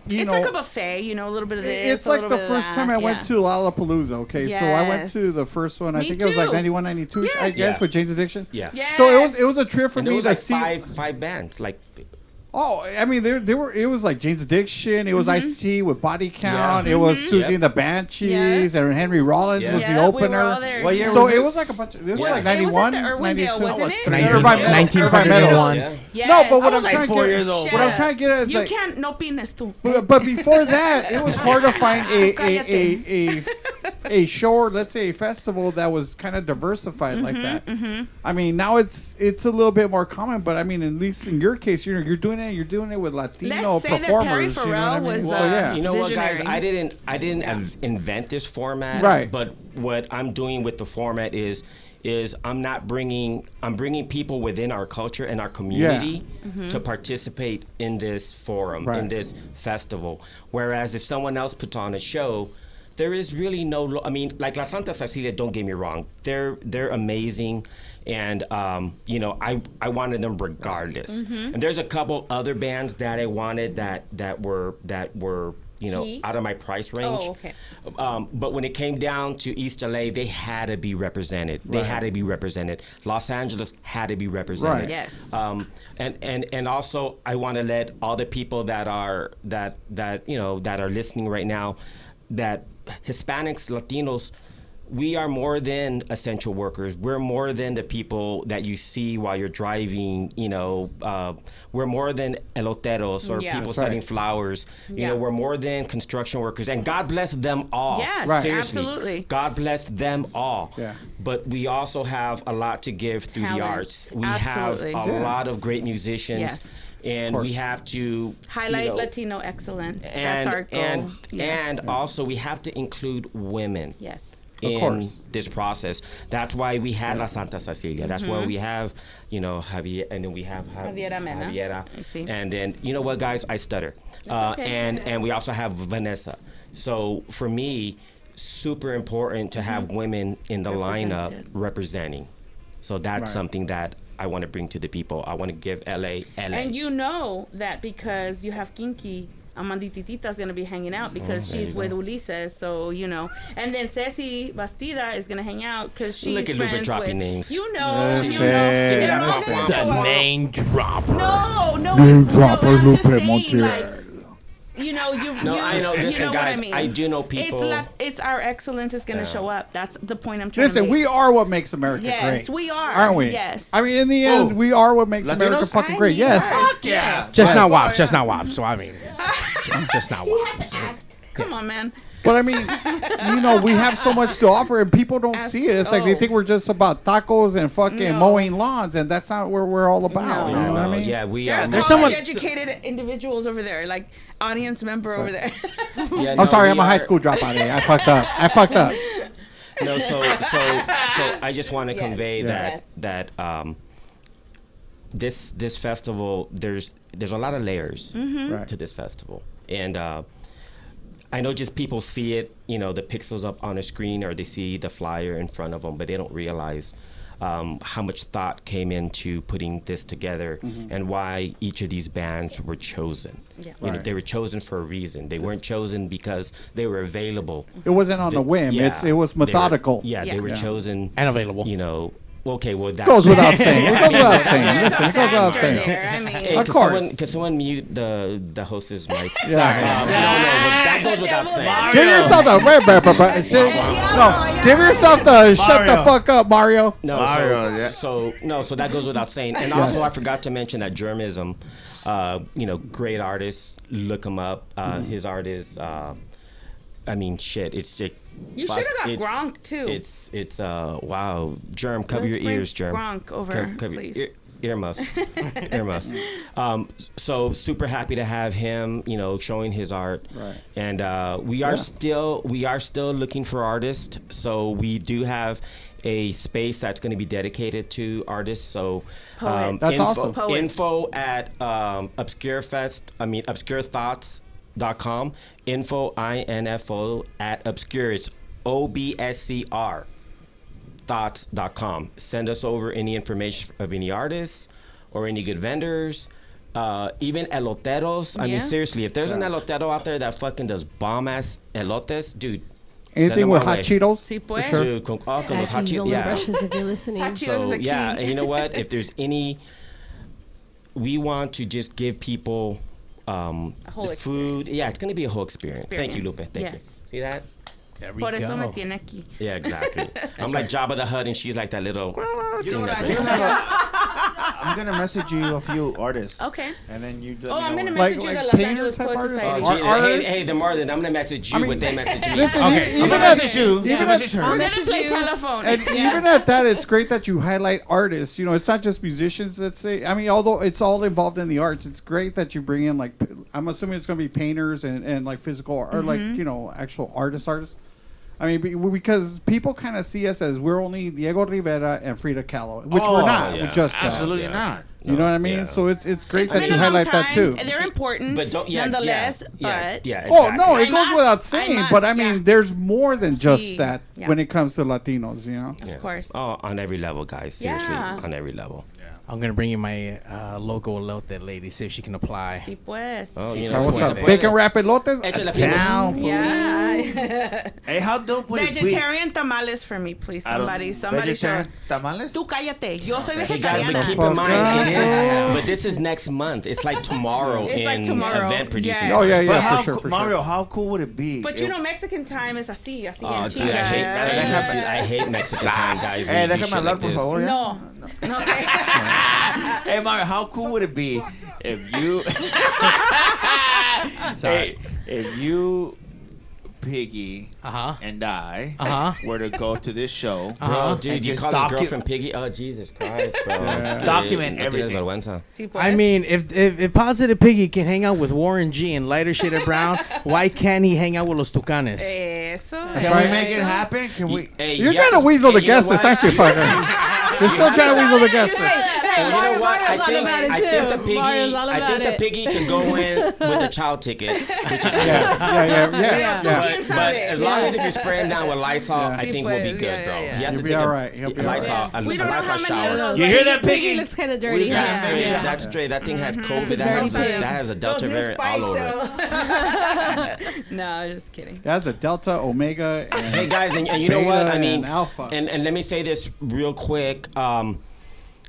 It's like a buffet, you know, a little bit of this. It's a like little the bit of first that. time I went Yeah. to Lollapalooza, okay? So I went Yes. to the first one, I Me think it was like too. 91, 92, I Yes. guess, Yeah. with Jane's Addiction. Yeah. Yes. So it was a trip for And there me was to like see. five bands. Like, Oh, I mean, there were. It was like Jane's Addiction. It was Ice-T with Body Count. Yeah. It was Mhm. Susie Yep. and the Banshees, and Henry Rollins Yeah. was Yeah, the we opener. were all there. What year So was it this? was like a bunch. This was Yeah. like It 91, was at the Irwindale, 92. wasn't it? Irvine Meadows. 1901. Yeah. Yes. No, but what I was I'm like trying 4 to years get, old. what I'm trying to get at is You like, can't, no pines tú. but before that, it was hard to find a show or let's say a festival that was kind of diversified like that. I mean, now it's a little bit more common, but I mean, at least in your case, you're doing it with Latino Let's say that performers. Perry You know what I Farrell mean? was, So yeah. You know what, guys? Visionary. I didn't invent this format. Right. But what I'm doing with the format is I'm bringing people within our culture and our community to participate in this forum, in this festival. Whereas if someone else puts on a show, there is really no. I mean, like La Santa Cecilia. Don't get me wrong; they're amazing, and you know, I wanted them regardless. And there's a couple other bands that I wanted that were you know, out of my price range. Oh, okay. But when it came down to East LA, they had to be represented. They had to be represented. Los Angeles had to be represented. Right. Yes. And also I want to let all the people that are listening right now, that Hispanics, Latinos, we are more than essential workers. We're more than the people that you see while you're driving. We're more than eloteros or people selling flowers. You know, we're more than construction workers. And God bless them all. Yes, Seriously. absolutely. God bless them all. Yeah. But we also have a lot to give through the arts. We Absolutely. have a lot of great musicians. Yes. And we have to highlight Latino excellence. That's our goal. And also we have to include women. Yes. In this process. That's why we had La Santa Cecilia. That's why we have, Javier, and then we have Javiera Mena. Javiera. And then, you know what, guys? I stutter. And we also have Vanessa. So for me, super important to have women in the lineup representing. So that's something that I want to bring to the people. I want to give LA. And you know that because you have Kinky, Amandititita's going to be hanging out because she's with Ulises, so and then Ceci Bastida is going to hang out because she's Look at friends Lupe dropping with, names. Name dropper. No, Name it's dropper I'm Lupe just saying, Montiel. I know. Listen, guys, I do know people. It's our excellence is going to show up. That's the point I'm trying to Listen, make. we are what makes America great. Yes, we are. Aren't we? Yes. I mean, in the end, we are what makes America fucking great. Yes. Fuck yeah. Just not WAPs. Just not WAPs. So I mean, I'm just not WAPs. Come on, man. But I mean, we have so much to offer, and people don't see it. It's like they think we're just about tacos and fucking mowing lawns, and that's not what we're all about. You know what I mean? Yeah, we There's are. There's someone educated individuals over there, like audience member over there. I'm sorry, I'm a high school dropout. I fucked up. No, so I just want to convey that this festival, there's a lot of layers to this festival, and I know just people see it, the pixels up on a screen, or they see the flyer in front of them, but they don't realize how much thought came into putting this together and why each of these bands were chosen. Yeah. They were chosen for a reason. They weren't chosen because they were available. It wasn't on a whim. It was methodical. They were chosen and available. Okay, well, that goes without saying. It goes without saying. Listen, it goes without saying. Hey, of course. Can someone mute the host's mic? Yeah. No, that goes without saying. Give yourself the give yourself the shut the fuck up, Mario. So that goes without saying. And also, I forgot to mention that Germism, great artist. Look him up. His art is, it's just. You should have got Gronk too. It's wow. Germ, cover your ears, Germ. Gronk over, please. Earmuffs. Earmuffs. So super happy to have him, showing his art. Right. And we are still looking for artists. So we do have a space that's going to be dedicated to artists. So that's awesome. Info at obscurethoughts.com. info at obscure. It's OBSCR thoughts.com. Send us over any information of any artists or any good vendors, even eloteros. I mean, seriously, if there's an elotero out there that fucking does bomb ass elotes, dude. Anything with hot Cheetos? Sí, pues. Dude, con los hot Cheetos. Yeah. Brushes if you're listening. So yeah, and you know what? If there's any, we want to just give people a whole food. Yeah, it's going to be a whole experience. Thank you, Lupe. Thank you. See that? There we Por go. eso me tiene aquí. Yeah, exactly. I'm like Jabba the Hutt, and she's like that little. You know what I'm gonna message you a few artists. Okay. And then you. I'm gonna message you the Los Angeles Poet Society. Hey, the Marlon, I'm gonna message you what they message me. Listen, Okay. I'm gonna message you. Yeah. You can message her. I'm gonna play telephone. And even at that, it's great that you highlight artists. It's not just musicians that say. I mean, although it's all involved in the arts, it's great that you bring in I'm assuming it's gonna be painters and like physical or actual artists. I mean, because people kind of see us as we're only Diego Rivera and Frida Kahlo, which we're not. Yeah. We're just absolutely not. You know what I mean? So it's great that you highlight that too. They're important, but nonetheless. Exactly. Oh no, it goes without saying. But I mean, there's more than just that when it comes to Latinos. Of course. Oh, on every level, guys. Seriously, on every level. I'm gonna bring you my local elote lady. See if she can apply. Sí, pues. Oh, you So know, what's pues, up? Bacon wrap elotes? Échale, Down, fool. Yeah. Hey, how dope would it be? Vegetarian tamales for me, please. Somebody Vegetarian show. tamales? Tú cállate. Yo soy Hey guys, vegetariana. but keep in mind, it is. But this is next month. It's like tomorrow It's like in tomorrow. event producing. Yes. Oh, yeah, But yeah, how for sure, cool- for Mario, sure. how cool would it be? But you know, Mexican time is así, así. Oh, en dude, I chinga. hate, dude, I hate Mexican time, guys. Hey, when we do déjame shit hablar, like por this. favor. No. No. Hey, Mario, how cool would it be if you... Sorry. If you, Piggy, Uh-huh. and I Uh-huh. were to go to this show... Bro, dude, and you just call his girlfriend Piggy? Oh, Jesus Christ, bro. Document No tienes everything. vergüenza. Sí, pues. I mean, if Positive Piggy can hang out with Warren G and lighter shade of brown, why can't he hang out with los Tucanes? Eso. Can we make it happen? Can we... Hey, You're you have trying to weasel the hey, you know guest list, what? aren't you, fucker? You're still trying to weasel the guest list. Well, you know what? Mario's all about it, I think the too. piggy. Mario's all I think about the it. piggy can go in with the child ticket, which is cool. Yeah. But as long as if you're spraying down with Lysol, I think we'll be pues, good, bro. He has You'll to be take all a right. He'll be all Lysol, right. a We don't know Lysol how many of shower. those. You hear that, Piggy Piggy? looks kind of dirty. That's huh? straight. Yeah. That's straight. That thing has COVID. a That dirty pig. has a Delta Those new variant all over it. spikes. No, just kidding. That's a Delta, Omega, and Hey guys, and you know what? Beta I mean, and Alpha. and let me say this real quick.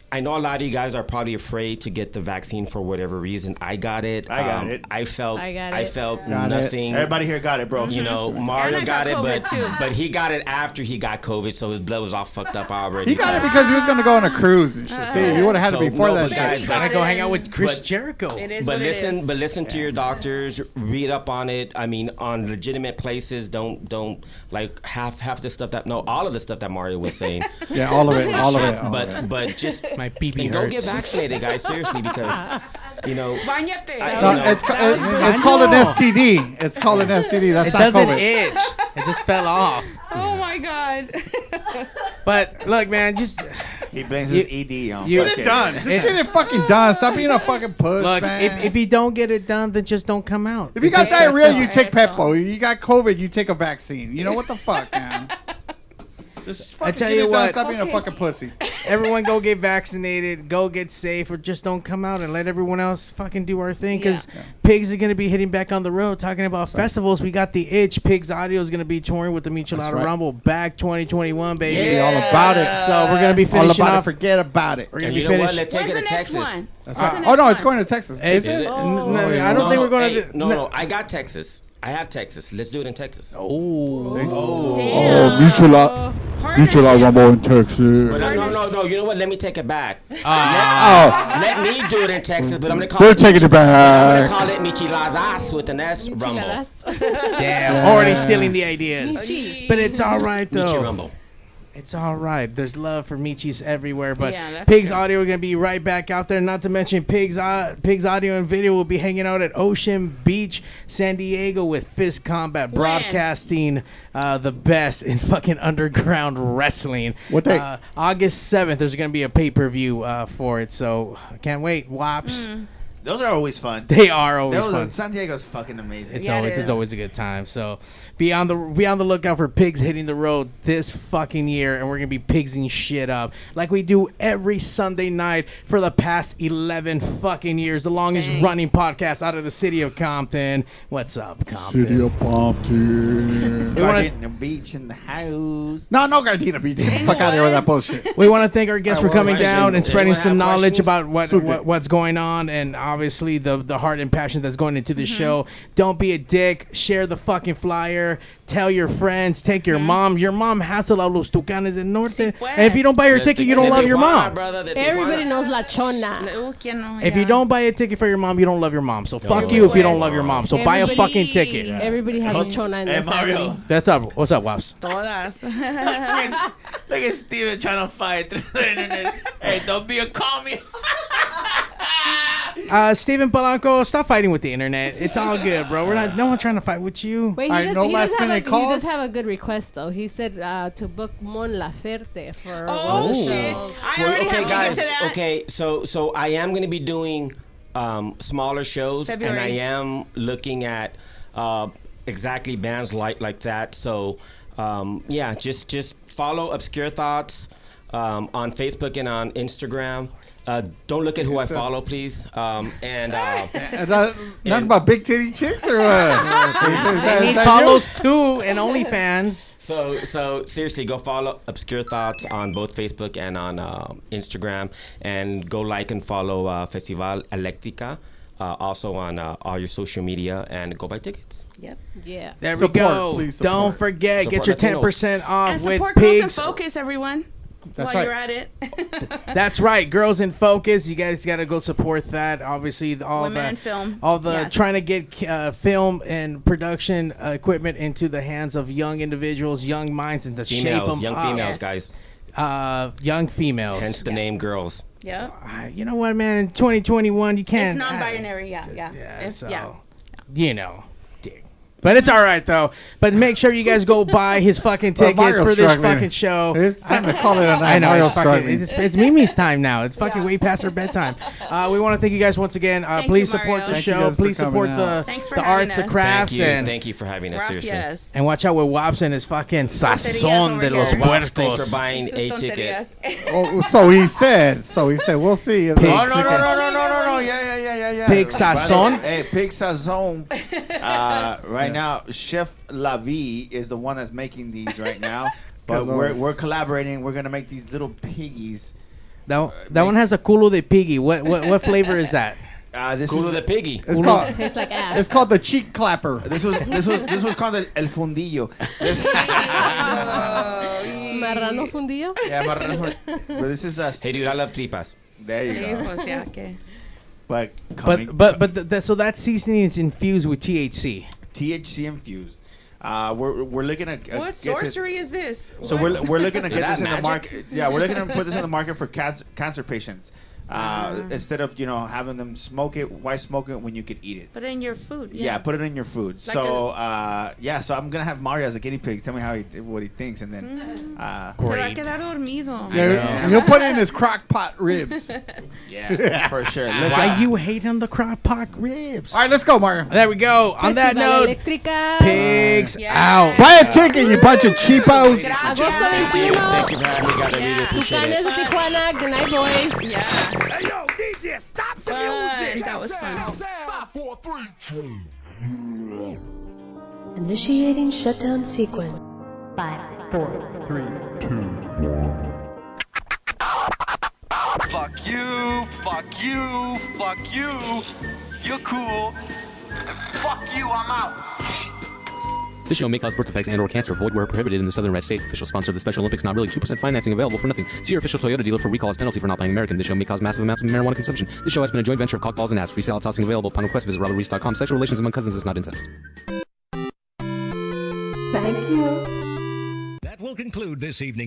I know a lot of you guys are probably afraid to get the vaccine for whatever reason. I got it. I got it. I felt Got nothing. Everybody here got it, bro. You know, Mario And I got got it, COVID but too. but he got it after he got COVID, so his blood was all fucked up already. he got it so- because he was going to go on a cruise and shit. See, you would have had So, it before no, that but shit. guys, Gotta go hang out with Chris But- Jericho. It is But what it is. listen to your doctors. Read up on it. I mean, on legitimate places. Don't like half the stuff that all of the stuff that Mario was saying. Yeah, all of it. All of it. All of it. But just My pee-pee and go hurts. get vaccinated, guys. Seriously, because you know. Bañate. No, you know, it's called an STD. It's called an STD. That's It not doesn't COVID. itch. It just fell off. Oh my God. But look, man, just He blames his ED on. you- Get it done. Just get it fucking done. Stop being a fucking puss, look. man. If you don't get it done, then just don't come out. If you got diarrhea, you take Pepto. You got COVID, you take a vaccine. You know what the fuck, man? Just fucking tell get you it done. what. Stop being a fucking pussy. Everyone go get vaccinated, go get safe, or just don't come out and let everyone else fucking do our thing. Because Pigs are going to be hitting back on the road talking about festivals. We got the itch. Pigs Audio is going to be touring with the Michelada right. Rumble back 2021, baby. Yeah, all about it. So we're going to be All finishing about it. off. Forget about it. We're And going to you be know what? finished. Let's take When's it the to next Texas. one? That's What's right. the Oh, no, next it's going to one? Texas. Is Is it? it? No, I don't think we're going to. No, I got Texas. I have Texas. Let's do it in Texas. Oh. Damn. Michelada Rumble in Texas. But no. You know what? Let me take it back. Oh, Let me do it in Texas, but I'm gonna call they're it. taking it I'm back. gonna call it Micheladas with an S Rumble. Damn. Already stealing the ideas. Michi. But it's all right, though. Michi Rumble. It's all right. There's love for Michis everywhere. But Yeah, that's Pigs true. Audio are going to be right back out there. Not to mention Pigs Audio and Video will be hanging out at Ocean Beach, San Diego with Fist Combat, broadcasting the best in fucking underground wrestling. What day? August 7th, there's going to be a pay-per-view for it. So I can't wait. Wops. Those are always fun. They are always fun. San Diego's fucking amazing. It's Yeah, it always is. it's always a good time. So be on the lookout for Pigs hitting the road this fucking year, and we're gonna be pigsing shit up like we do every Sunday night for the past 11 fucking years, the longest running podcast out of the city of Compton. What's up, Compton? City of Compton. Gardena Beach in the house. No, Gardena Beach. Get the fuck out of here with that bullshit. We want to thank our guests for Alright, coming well, down and questions? spreading Anyone some have knowledge questions? about what's going on, and obviously the heart and passion that's going into the show. Don't be a dick. Share the fucking flyer. Tell your friends. Take your mom. Your mom has a lot of los Tucanes del Norte. pues. And if you don't buy her ticket, you don't love your mom. Everybody knows La Chona. ¿Quién no? If you Yeah. don't buy a ticket for your mom, you don't love your mom. So fuck yeah. you if you don't love your mom. So buy a Everybody- fucking ticket. Everybody has a Chona in Hey, their Mario. family. That's up. What's up, Wops? Todas. Look at Steven trying to fight through the internet. Hey, don't be a commie. Steven Polanco, stop fighting with the internet. It's all good, bro. No one trying to fight with you. Wait, Alright, no last minute he calls? does have a good request though. He said to book Mon Laferte for Oh, one shit. show. I already okay, have guys. tickets to that. Okay, so I am going to be doing smaller shows, February. and I am looking at exactly bands like that. So yeah, just follow Obscure Thoughts on Facebook and on Instagram. Don't look at who I follow, please. And nothing about big titty chicks or what? I need follows too and OnlyFans. So seriously, go follow Obscure Thoughts on both Facebook and on Instagram, and go like and follow Festival Electrica. Also on all your social media, and go buy tickets. Yep. Yeah. There we go. Please support. Don't forget, Support get your Latinos. 10% off And with support Girls in Pigs. Focus, everyone. That's while right. you're at it. That's right, Girls in Focus. You guys got to go support that. Obviously, all Women the in film. all the Yes. trying to get film and production equipment into the hands of young individuals, young minds, and to shape Females, them young up. females, guys. Young females. Hence the name girls. Yeah. You know what, man? In 2021, you can't. It's non-binary. Yeah. You know, dick. But it's all right though. But make sure you guys go buy his fucking tickets Mario's for this struggling. fucking show. It's time to call it a night. I know Mario's it's, fucking, struggling. it's Mimi's time now. It's fucking way past her bedtime. We want to thank you guys once again. Please you, support Mario. the Thank you show. guys for Please coming support out. Thanks for the having arts, the us. crafts, and Thank you for having us. Seriously. Gracias. and watch out with Guaps and his fucking sazón de los over here. Guaps, thanks muertos. for buying a Sus ticket. tonterías. Oh, so he said. We'll see. Pig. Oh, no. Yeah. Pig By the way, sazón. Hey, Pig Sazón. Right now, Chef Lavi is the one that's making these right now. But Good Lord. we're collaborating. We're gonna make these little piggies. That one has a culo de piggy. What flavor is that? This Culo is de piggy. It's called. Tastes like ass. It's called the cheek clapper. this was called el fundillo. This, Marrano fundillo. yeah, but this is us. Hey, dude, I love tripas. There you Sí, go. pues, ya que- But coming, So that seasoning is infused with THC. THC infused. We're looking at What get this- sorcery is this? So we're looking to Is get that this in the magic? market. Yeah, we're looking to put this in the market for cancer patients. Instead of having them smoke it, why smoke it when you could eat it? Put it in your food. Yeah, put it in your food. Like So so I'm gonna have Mario as a guinea pig. Tell me what he thinks, and then Se va a Great. quedar dormido. Yeah, he'll put it in his crock pot ribs. yeah, for sure. Look Why out. you hate on the crock pot ribs? All right, let's go, Mario. There we go. On that Festival note, Electrica. Pigs Yeah. out. Buy a ticket, you bunch of cheapos. Agosto Thank you 21. for having me, guys. I really appreciate Tucanes it. de Tijuana. Good night, boys. Yeah. Hey, yo, DJ, stop the Fun. music. That was fun. 5, 4, 3, 2. Initiating shutdown sequence. 5, 4, 3, 2, 1. Fuck you, fuck you, fuck you. You're cool. Fuck you, I'm out. This show may cause birth defects and/or cancer. Void where prohibited in the Southern Red States. Official sponsor of the Special Olympics. Not really. 2% financing available for nothing. See your official Toyota dealer for recall as penalty for not buying American. This show may cause massive amounts of marijuana consumption. This show has been a joint venture of cockballs and ass. Free sale tossing available upon request. Visit robertreese.com. Sexual relations among cousins is not incest. Thank you. That will conclude this evening.